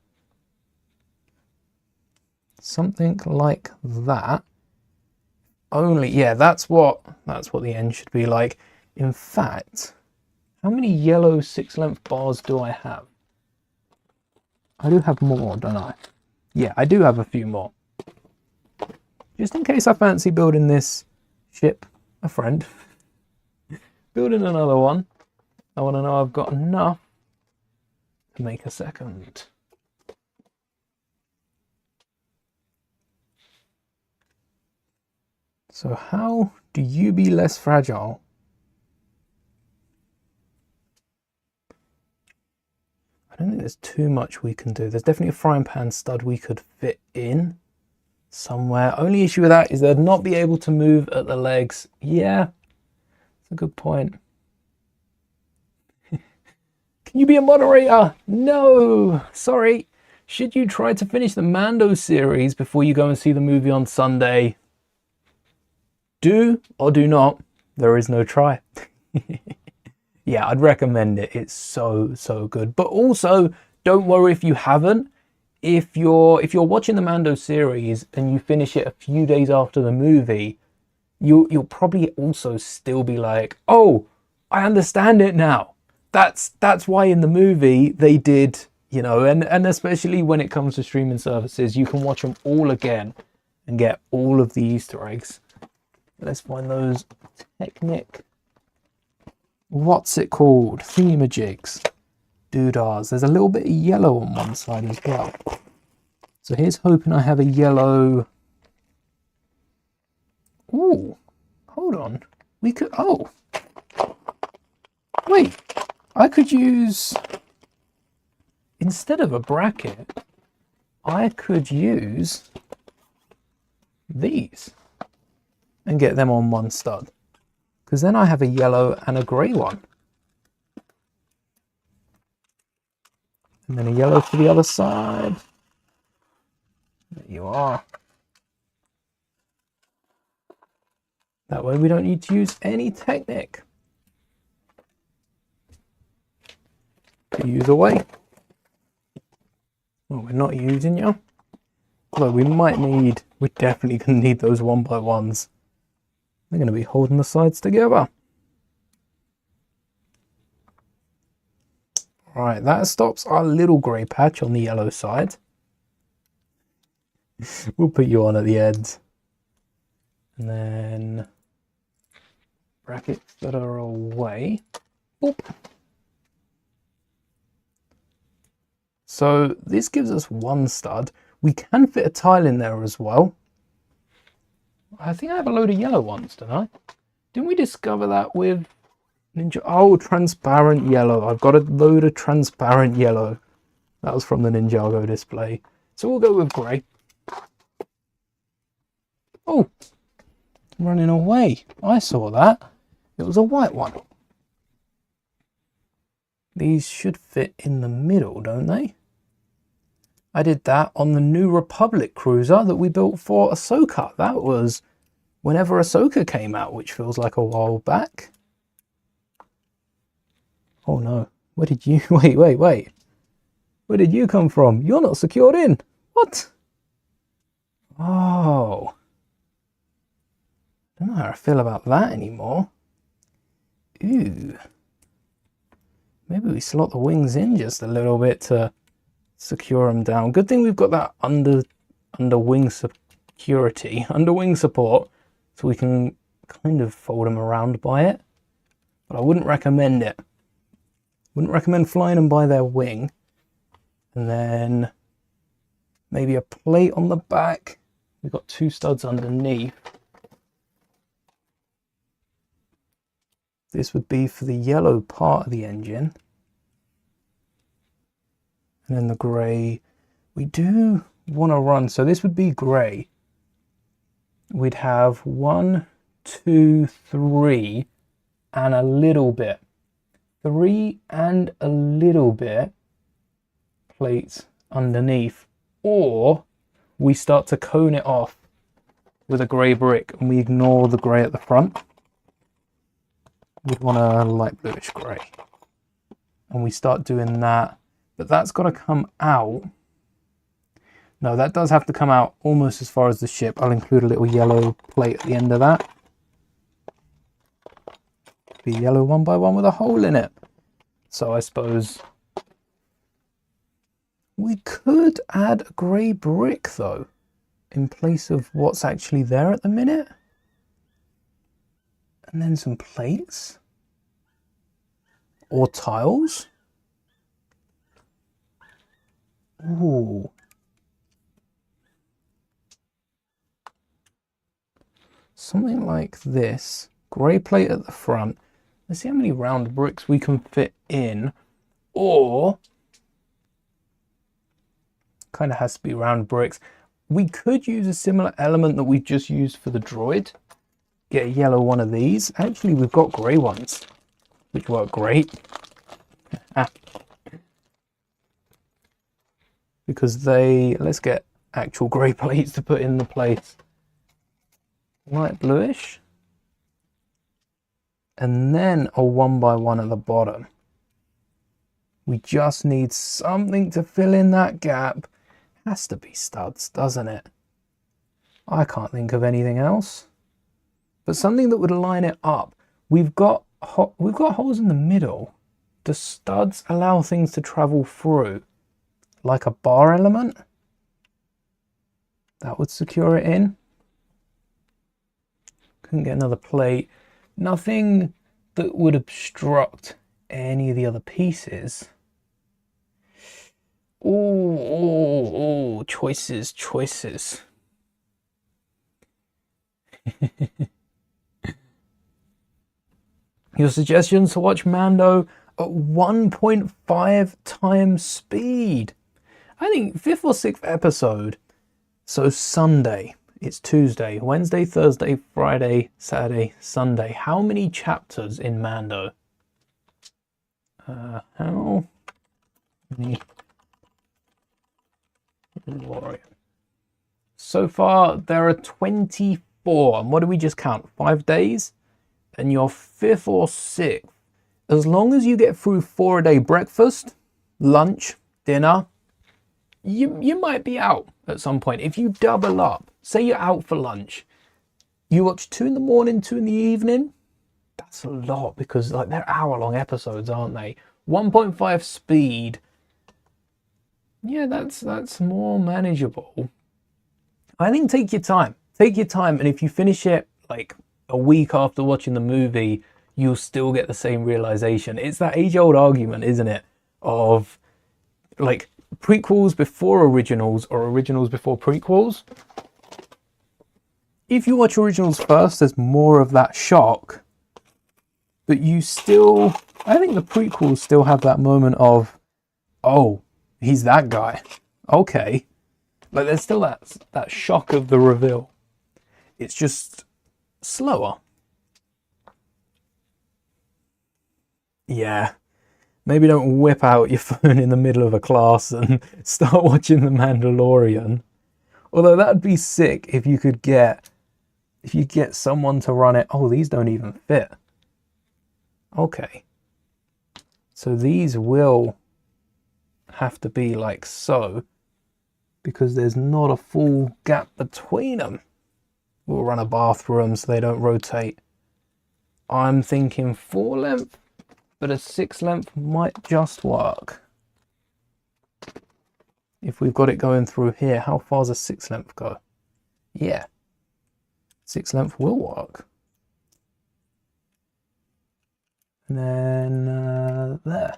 something like that. Only, yeah, that's what the end should be like. In fact, how many yellow 6-length bars do I have? I do have more, don't I? Yeah, I do have a few more. Just in case I fancy building this ship, a friend. Building another one. I want to know I've got enough to make a second. So how do you be less fragile? I don't think there's too much we can do. There's definitely a frying pan stud we could fit in somewhere. Only issue with that is they'd not be able to move at the legs. Yeah, that's a good point. Can you be a moderator? No, sorry. Should you try to finish the Mando series before you go and see the movie on Sunday? Do or do not. There is no try. Yeah, I'd recommend it. It's so good. But also, don't worry if you haven't. If you're watching the Mando series and you finish it a few days after the movie, you'll probably also still be like, oh, I understand it now. That's why in the movie they did, you know, and especially when it comes to streaming services, you can watch them all again and get all of the Easter eggs. Let's find those Technic. What's it called? Themajigs. Doodahs. There's a little bit of yellow on one side as well. So here's hoping I have a yellow. Ooh, hold on. We could, oh. Wait, I could use, instead of a bracket, I could use these and get them on one stud. Because then I have a yellow and a grey one. And then a yellow for the other side. There you are. That way we don't need to use any Technic. Use away. Well, we're not using you. Although we might need, we're definitely going to need those 1x1s. They're going to be holding the sides together. Right, that stops our little grey patch on the yellow side. We'll put you on at the end. And then brackets that are away. Boop. So this gives us one stud. We can fit a tile in there as well. I think I have a load of yellow ones, don't I? Didn't we discover that with Ninja? Oh, transparent yellow. I've got a load of transparent yellow. That was from the Ninjago display. So we'll go with grey. Oh, running away. I saw that. It was a white one. These should fit in the middle, don't they? I did that on the New Republic cruiser that we built for Ahsoka. That was whenever Ahsoka came out, which feels like a while back. Oh no, where did you, wait. Where did you come from? You're not secured in. What? Oh. I don't know how I feel about that anymore. Ooh. Maybe we slot the wings in just a little bit to secure them down. Good thing we've got that under wing security, under wing support, so we can kind of fold them around by it. But I wouldn't recommend it. Wouldn't recommend flying them by their wing. And then maybe a plate on the back. We've got two studs underneath. This would be for the yellow part of the engine. And then the grey, we do want to run, so this would be grey. We'd have 1, 2, 3, and a little bit. 3 and a little bit plates underneath. Or we start to cone it off with a grey brick and we ignore the grey at the front. We'd want a light bluish grey. And we start doing that. But that's got to come out. No, that does have to come out almost as far as the ship. I'll include a little yellow plate at the end of that. Be yellow 1x1 with a hole in it. So I suppose we could add a grey brick though, in place of what's actually there at the minute. And then some plates. Or tiles. Ooh. something like this. Grey plate at the front. Let's see how many round bricks we can fit in. Or, kind of has to be round bricks. We could use a similar element that we just used for the droid. Get a yellow one of these. Actually, we've got grey ones, which work great. Because let's get actual grey plates to put in the place. Light bluish. And then a 1x1 at the bottom. We just need something to fill in that gap. Has to be studs, doesn't it? I can't think of anything else. But something that would line it up. We've got holes in the middle. Do studs allow things to travel through? Like a bar element? That would secure it in. Couldn't get another plate. Nothing that would obstruct any of the other pieces. Oh, choices. Your suggestions to watch Mando at 1.5 times speed. I think 5th or 6th episode. So Sunday. It's Tuesday, Wednesday, Thursday, Friday, Saturday, Sunday. How many chapters in Mando? How many? So far, there are 24. And what do we just count? 5 days? And you're 5th or 6th. As long as you get through 4 a day breakfast, lunch, dinner, you might be out at some point. If you double up, say you're out for lunch, you watch 2 in the morning, 2 in the evening, that's a lot because like they're hour-long episodes, aren't they? 1.5 speed. Yeah, that's more manageable. I think take your time. Take your time, and if you finish it like a week after watching the movie, you'll still get the same realization. It's that age-old argument, isn't it? Of like prequels before originals or originals before prequels. If you watch originals first, there's more of that shock. But you still, I think the prequels still have that moment of, oh, he's that guy. Okay. Like there's still that shock of the reveal. It's just slower. Yeah. Maybe don't whip out your phone in the middle of a class and start watching The Mandalorian. Although that'd be sick if you get someone to run it. Oh, these don't even fit. Okay. So these will have to be like so, because there's not a full gap between them. We'll run a bathroom so they don't rotate. I'm thinking 4 length, but a 6 length might just work. If we've got it going through here, how far does a 6 length go? Yeah. 6 length will work. And then there.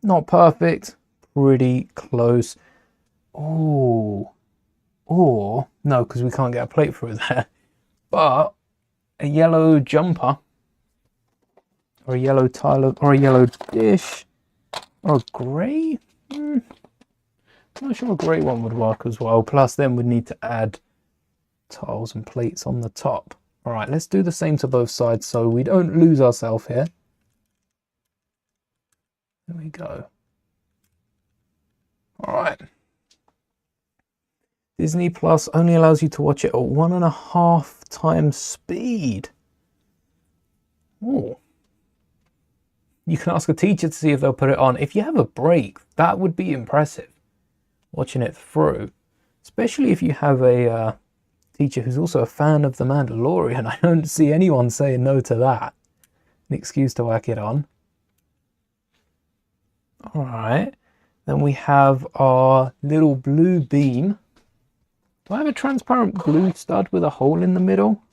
Not perfect, pretty close. Oh, or no, because we can't get a plate through there. But a yellow jumper, or a yellow tile, or a yellow dish, or a grey. I'm not sure a grey one would work as well. Plus, then we'd need to add tiles and plates on the top. All right, let's do the same to both sides so we don't lose ourselves here. There we go. All right. Disney Plus only allows you to watch it at 1.5 times speed. Oh. You can ask a teacher to see if they'll put it on. If you have a break, that would be impressive. Watching it through. Especially if you have a teacher who's also a fan of The Mandalorian. I don't see anyone saying no to that. An excuse to whack it on. Alright. Then we have our little blue beam. Do I have a transparent blue stud with a hole in the middle?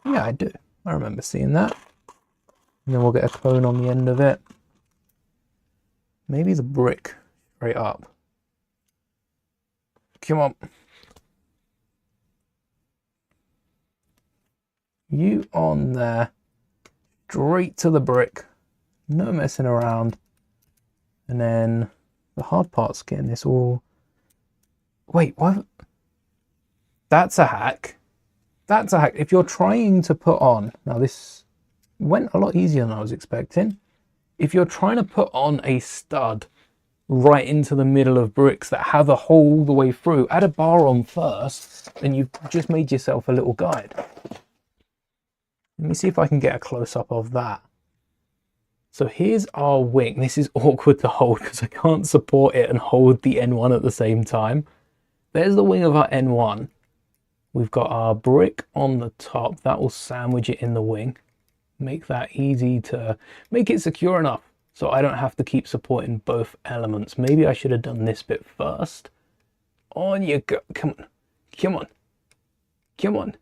Yeah, I do. I remember seeing that. And then we'll get a cone on the end of it. Maybe the brick straight up. Come on. You on there. Straight to the brick. No messing around. And then the hard part's getting this all... Wait, what? That's a hack. That's a hack. If you're trying to put on... Now this went a lot easier than I was expecting. If you're trying to put on a stud right into the middle of bricks that have a hole all the way through, add a bar on first, and you've just made yourself a little guide. Let me see if I can get a close-up of that. So here's our wing. This is awkward to hold because I can't support it and hold the N1 at the same time. There's the wing of our N1. We've got our brick on the top. That will sandwich it in the wing. Make that easy to make it secure enough so I don't have to keep supporting both elements. Maybe I should have done this bit first. On you go. Come on. Come on. Come on.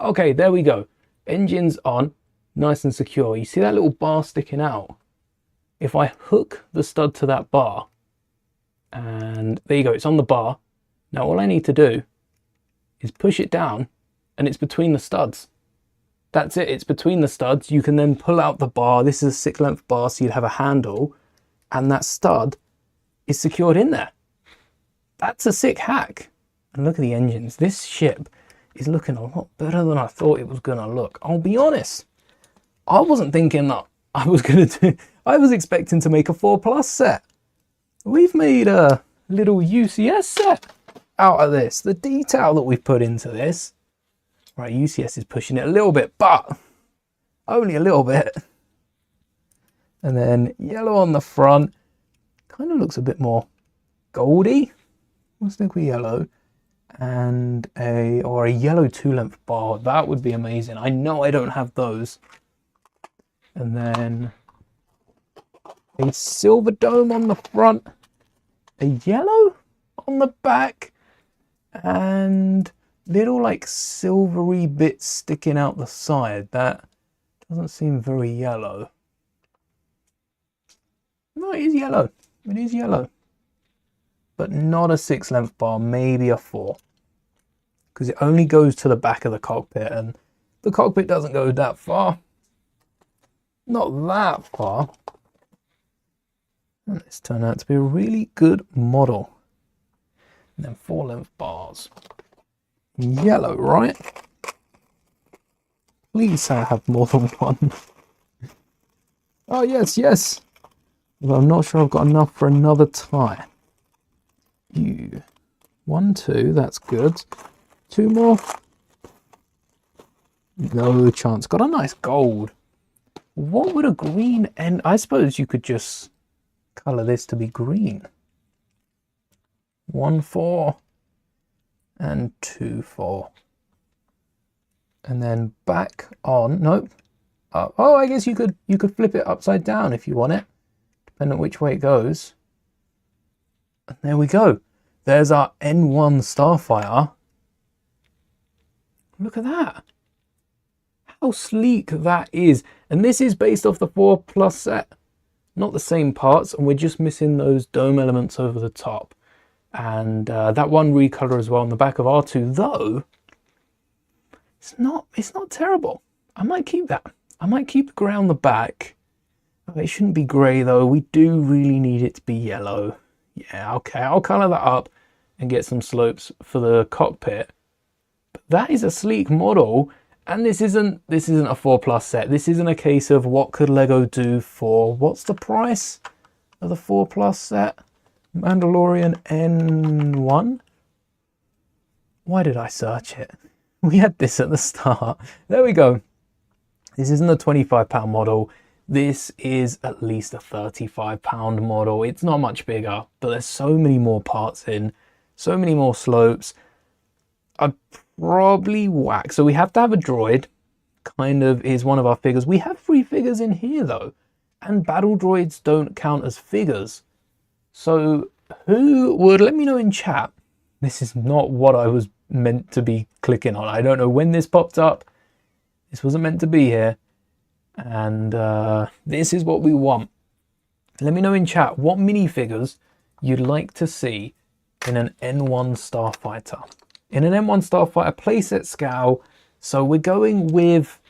Okay, there we go. Engine's on. Nice and secure. You see that little bar sticking out? If I hook the stud to that bar, and there you go, it's on the bar. Now all I need to do is push it down, and it's between the studs. That's it, it's between the studs. You can then pull out the bar. This is a 6-length bar, so you'd have a handle, and that stud is secured in there. That's a sick hack. And look at the engines. This ship is looking a lot better than I thought it was gonna look. I'll be honest. I wasn't thinking that I was gonna do, I was expecting to make a 4+ set. We've made a little UCS set out of this. The detail that we've put into this. Right, UCS is pushing it a little bit, but only a little bit. And then yellow on the front. Kind of looks a bit more goldy. Let's stick with yellow. And a yellow 2-length bar. That would be amazing. I know I don't have those. And then a silver dome on the front, a yellow on the back, and little like silvery bits sticking out the side. That doesn't seem very yellow. No, it is yellow. It is yellow. But not a 6-length bar, maybe a 4. Because it only goes to the back of the cockpit, and the cockpit doesn't go that far. Not that far. And it's turned out to be a really good model. And then 4-length bars. Yellow, right? Please say I have more than one. Oh, yes, yes. But I'm not sure I've got enough for another tie. 1, 2, that's good. 2 more. No chance. Got a nice gold. What would a green end? I suppose you could just color this to be green. 1, 4 and 2, 4. And then back on. Nope. Oh, I guess you could flip it upside down if you want it, depending on which way it goes. And there we go. There's our N1 Starfighter. Look at that. How sleek that is. And this is based off the 4+ set. Not the same parts, and we're just missing those dome elements over the top. And that one recolor as well on the back of R2, though it's not terrible. I might keep that. I might keep the grey on the back. It shouldn't be grey though. We do really need it to be yellow. Yeah, okay, I'll colour that up and get some slopes for the cockpit. But that is a sleek model. And this isn't a 4+ set. This isn't a case of what could Lego do for, what's the price of the 4+ set? Mandalorian N-1? Why did I search it? We had this at the start. There we go. This isn't a £25 model. This is at least a £35 model. It's not much bigger, but there's so many more parts in, so many more slopes. I'd probably whack. So we have to have a droid, kind of is one of our figures. We have 3 figures in here though, and battle droids don't count as figures. So who would, let me know in chat. This is not what I was meant to be clicking on. I don't know when this popped up. This wasn't meant to be here. And this is what we want. Let me know in chat what minifigures you'd like to see in an N1 Starfighter. In an N1 Starfighter playset scale. So we're going with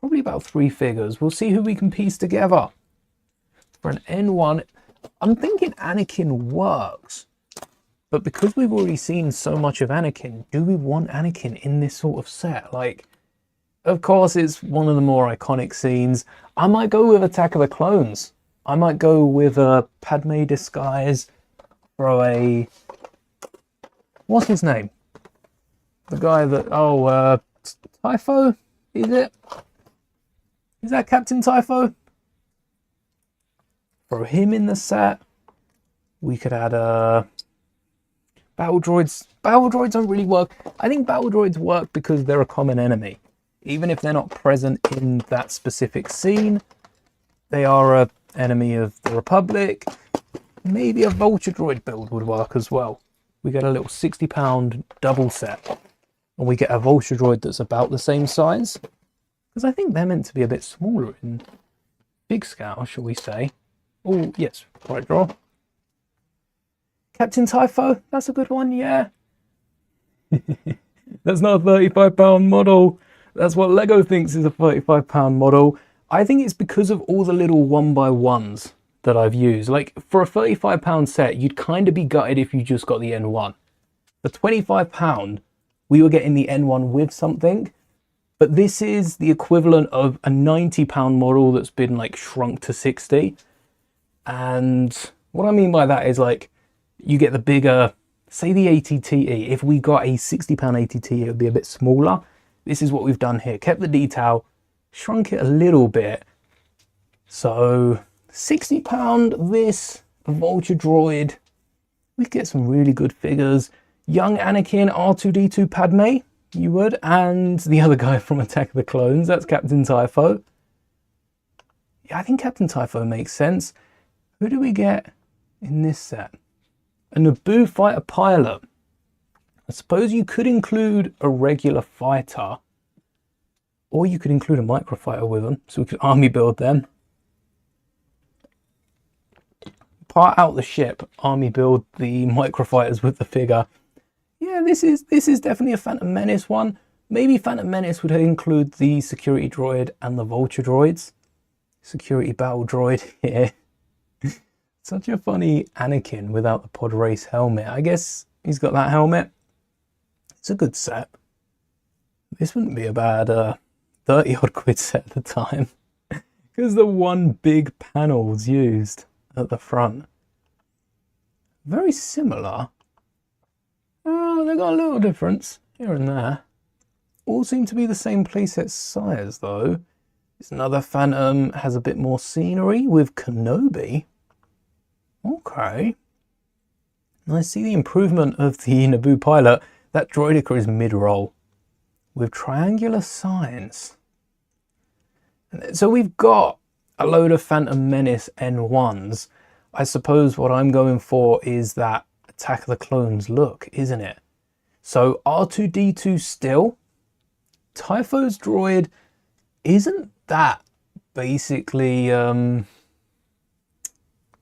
probably about 3 figures. We'll see who we can piece together. For an N1, I'm thinking Anakin works. But because we've already seen so much of Anakin, do we want Anakin in this sort of set? Like, of course, it's one of the more iconic scenes. I might go with Attack of the Clones. I might go with a Padme disguise. Throw a... What's his name? The guy that... Oh, Typho? Is it? Is that Captain Typho? Throw him in the set. We could add a... Battle droids. Battle droids don't really work. I think battle droids work because they're a common enemy. Even if they're not present in that specific scene, they are an enemy of the Republic. Maybe a vulture droid build would work as well. We get a little £60 double set. And we get a vulture droid that's about the same size. Because I think they're meant to be a bit smaller in big scale, shall we say. Oh, yes, right draw. Captain Typho, that's a good one, yeah. That's not a £35 model. That's what Lego thinks is a £35 model. I think it's because of all the little 1x1s that I've used. Like, for a £35 set, you'd kind of be gutted if you just got the N1. For £25, we were getting the N1 with something. But this is the equivalent of a £90 model that's been, like, shrunk to 60. And what I mean by that is, like, you get the bigger, say the ATTE. If we got a £60 ATTE, it would be a bit smaller. This is what we've done here. Kept the detail, shrunk it a little bit. So £60, this, a vulture droid. We get some really good figures. Young Anakin, R2-D2 Padme, you would. And the other guy from Attack of the Clones, that's Captain Typho. Yeah, I think Captain Typho makes sense. Who do we get in this set? A Naboo fighter pilot. I suppose you could include a regular fighter, or you could include a microfighter with them, so we could army build them. Part out the ship, army build the microfighters with the figure. Yeah, this is definitely a Phantom Menace one. Maybe Phantom Menace would include the security droid and the vulture droids. Security battle droid here. Such a funny Anakin without the pod race helmet. I guess he's got that helmet. It's a good set. This wouldn't be a bad 30 odd quid set at the time. Because the one big panel's used at the front. Very similar. Oh, they got a little difference here and there. All seem to be the same playset size though. It's another Phantom, has a bit more scenery with Kenobi. Okay. I see the improvement of the Naboo pilot. That droideka is mid-roll with triangular signs. So we've got a load of Phantom Menace N1s. I suppose what I'm going for is that Attack of the Clones look, isn't it? So R2-D2 still. Typho's droid, isn't that basically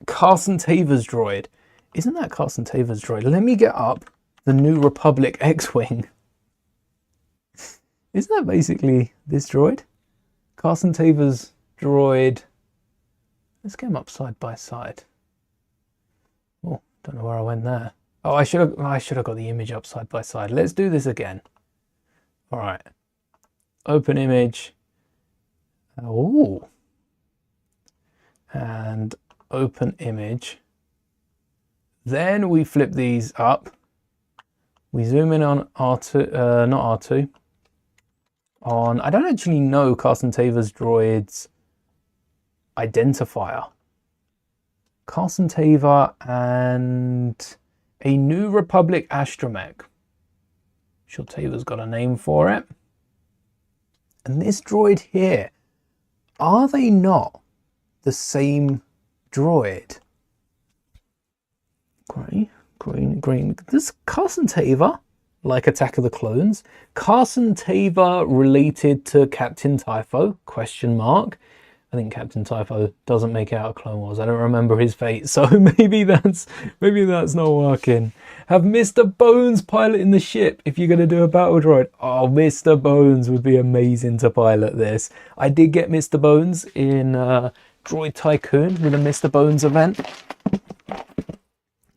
Carson Tavor's droid? Isn't that Carson Tavor's droid? Let me get up the New Republic X-Wing. Isn't that basically this droid? Carson Tavor's droid. Let's get them up side by side. Oh, don't know where I went there. Oh, I should have got the image up side by side. Let's do this again. All right. Open image. Oh. And open image. Then we flip these up. We zoom in on R2, not R2. On, I don't actually know Carson Tavor's droid's identifier. Carson Tavor and a New Republic astromech. Sure, Tavor's got a name for it. And this droid here, are they not the same droid? Green. This Carson Tavor, like Attack of the Clones. Carson Tavor related to Captain Typho, question mark. I think Captain Typho doesn't make it out of Clone Wars. I don't remember his fate, so maybe that's not working. Have Mr. Bones piloting the ship if you're going to do a battle droid. Oh, Mr. Bones would be amazing to pilot this. I did get Mr. Bones in Droid Tycoon with a Mr. Bones event.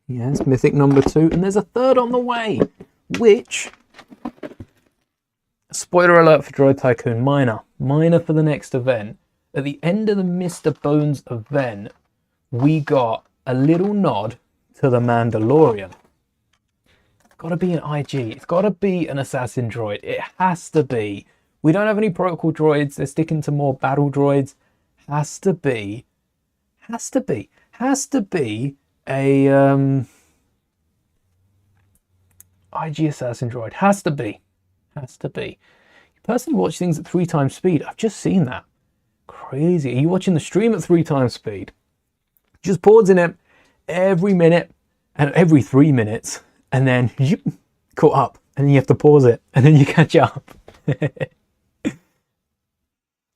Yes, Mythic number 2. And there's a third on the way, which... Spoiler alert for Droid Tycoon, minor for the next event. At the end of the Mr. Bones event, we got a little nod to the Mandalorian. It's got to be an IG. It's got to be an assassin droid. It has to be. We don't have any protocol droids. They're sticking to more battle droids. Has to be a IG assassin droid. Has to be. You personally watch things at 3 times speed. I've just seen that. Crazy. Are you watching the stream at 3 times speed? Just pausing it every minute and every 3 minutes, and then you caught up, and then you have to pause it, and then you catch up.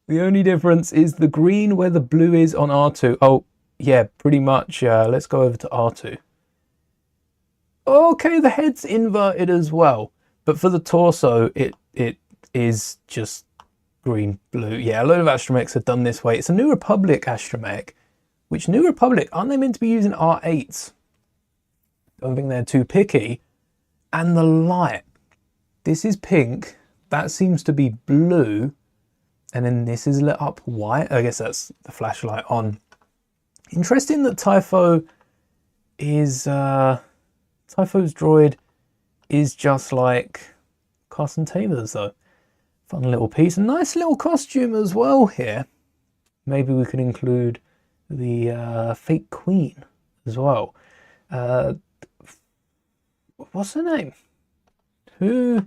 The only difference is the green where the blue is on R2. Oh, yeah, pretty much. Let's go over to R2. Okay, the head's inverted as well, but for the torso, it is just green, blue. Yeah, a load of astromechs have done this way. It's a New Republic astromech, which New Republic, aren't they meant to be using R8s? Don't think they're too picky. And the light. This is pink. That seems to be blue. And then this is lit up white. I guess that's the flashlight on. Interesting that Typho is... Typho's droid is just like Carson Taylor's though. Fun little piece. A nice little costume as well here. Maybe we could include the fake queen as well. What's her name? Who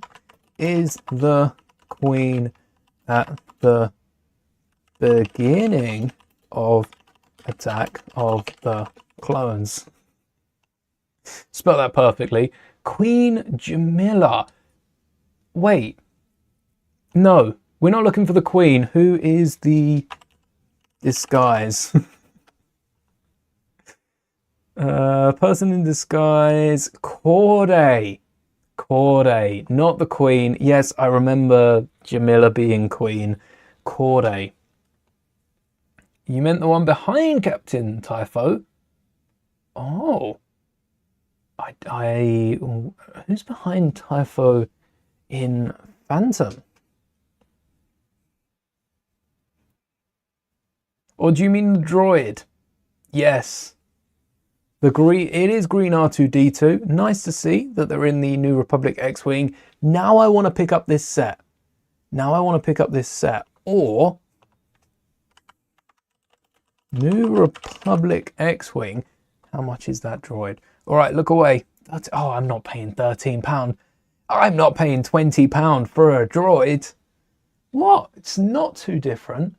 is the queen at the beginning of Attack of the Clones? Spell that perfectly. Queen Jamila. Wait. No, we're not looking for the queen. Who is the disguise? Person in disguise. Corday. Corday, not the queen. Yes, I remember Jamila being queen. Corday. You meant the one behind Captain Typho? Oh. Who's behind Typho in Phantom? Or do you mean the droid? Yes. The green, it is green R2-D2. Nice to see that they're in the New Republic X-Wing. Now I want to pick up this set. Or New Republic X-Wing. How much is that droid? All right, look away. Oh, I'm not paying £13. I'm not paying £20 for a droid. What? It's not too different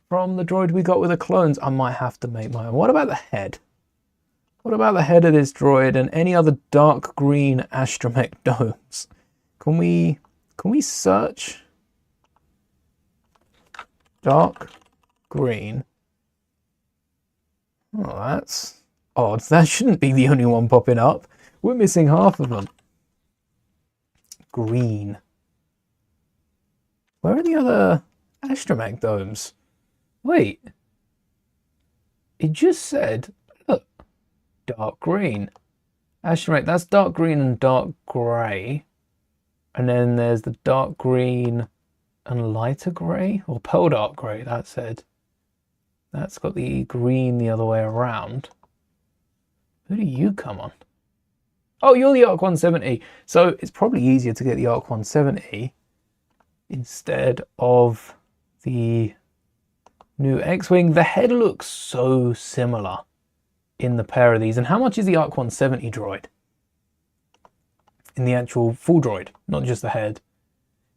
from the droid we got with the clones. I might have to make my own. What about the head? What about the head of this droid and any other dark green astromech domes? Can we search dark green? Oh, that's odd. That shouldn't be the only one popping up. We're missing half of them. Green. Where are the other astromech domes? Wait. It just said, look, dark green. Astromech, that's dark green and dark grey. And then there's the dark green and lighter grey, or pearl dark grey, that said. That's got the green the other way around. Who do you come on? Oh, you're the Arc 170. So it's probably easier to get the Arc 170 instead of the new X-Wing. The head looks so similar in the pair of these. And how much is the Arc 170 droid? In the actual full droid, not just the head.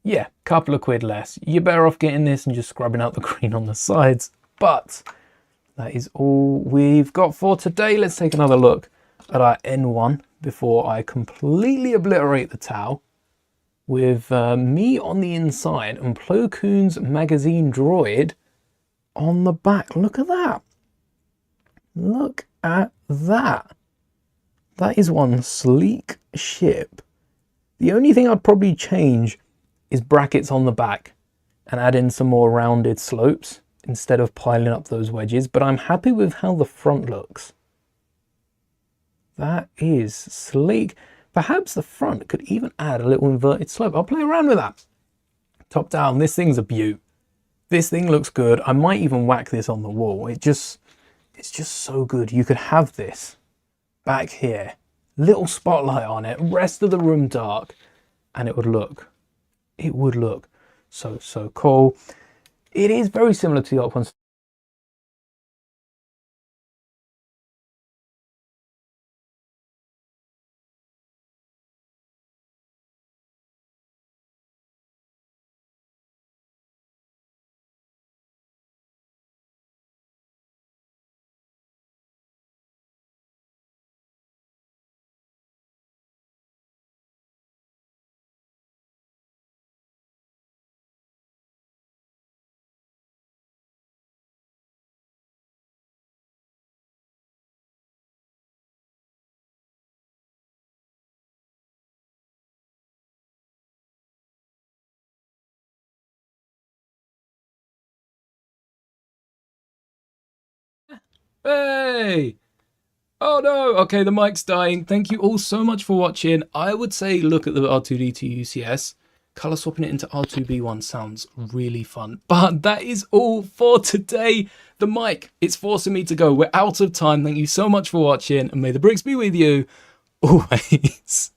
Yeah, couple of quid less. You're better off getting this and just scrubbing out the green on the sides. But that is all we've got for today. Let's take another look at our N-1 before I completely obliterate the Tau with me on the inside and Plo Koon's magazine droid on the back. Look at that. Look at that. That is one sleek ship. The only thing I'd probably change is brackets on the back and add in some more rounded slopes instead of piling up those wedges, but I'm happy with how the front looks. That is sleek. Perhaps the front could even add a little inverted slope. I'll play around with that. Top down, this thing's a beaut. This thing looks good. I might even whack this on the wall. It's just so good. You could have this back here, little spotlight on it, rest of the room dark, and it would look so cool. It is very similar to the N-1. Hey! Oh no! Okay, the mic's dying. Thank you all so much for watching. I would say look at the R2D2 UCS. Color swapping it into R2B1 sounds really fun. But that is all for today. The mic, it's forcing me to go. We're out of time. Thank you so much for watching, and may the bricks be with you always.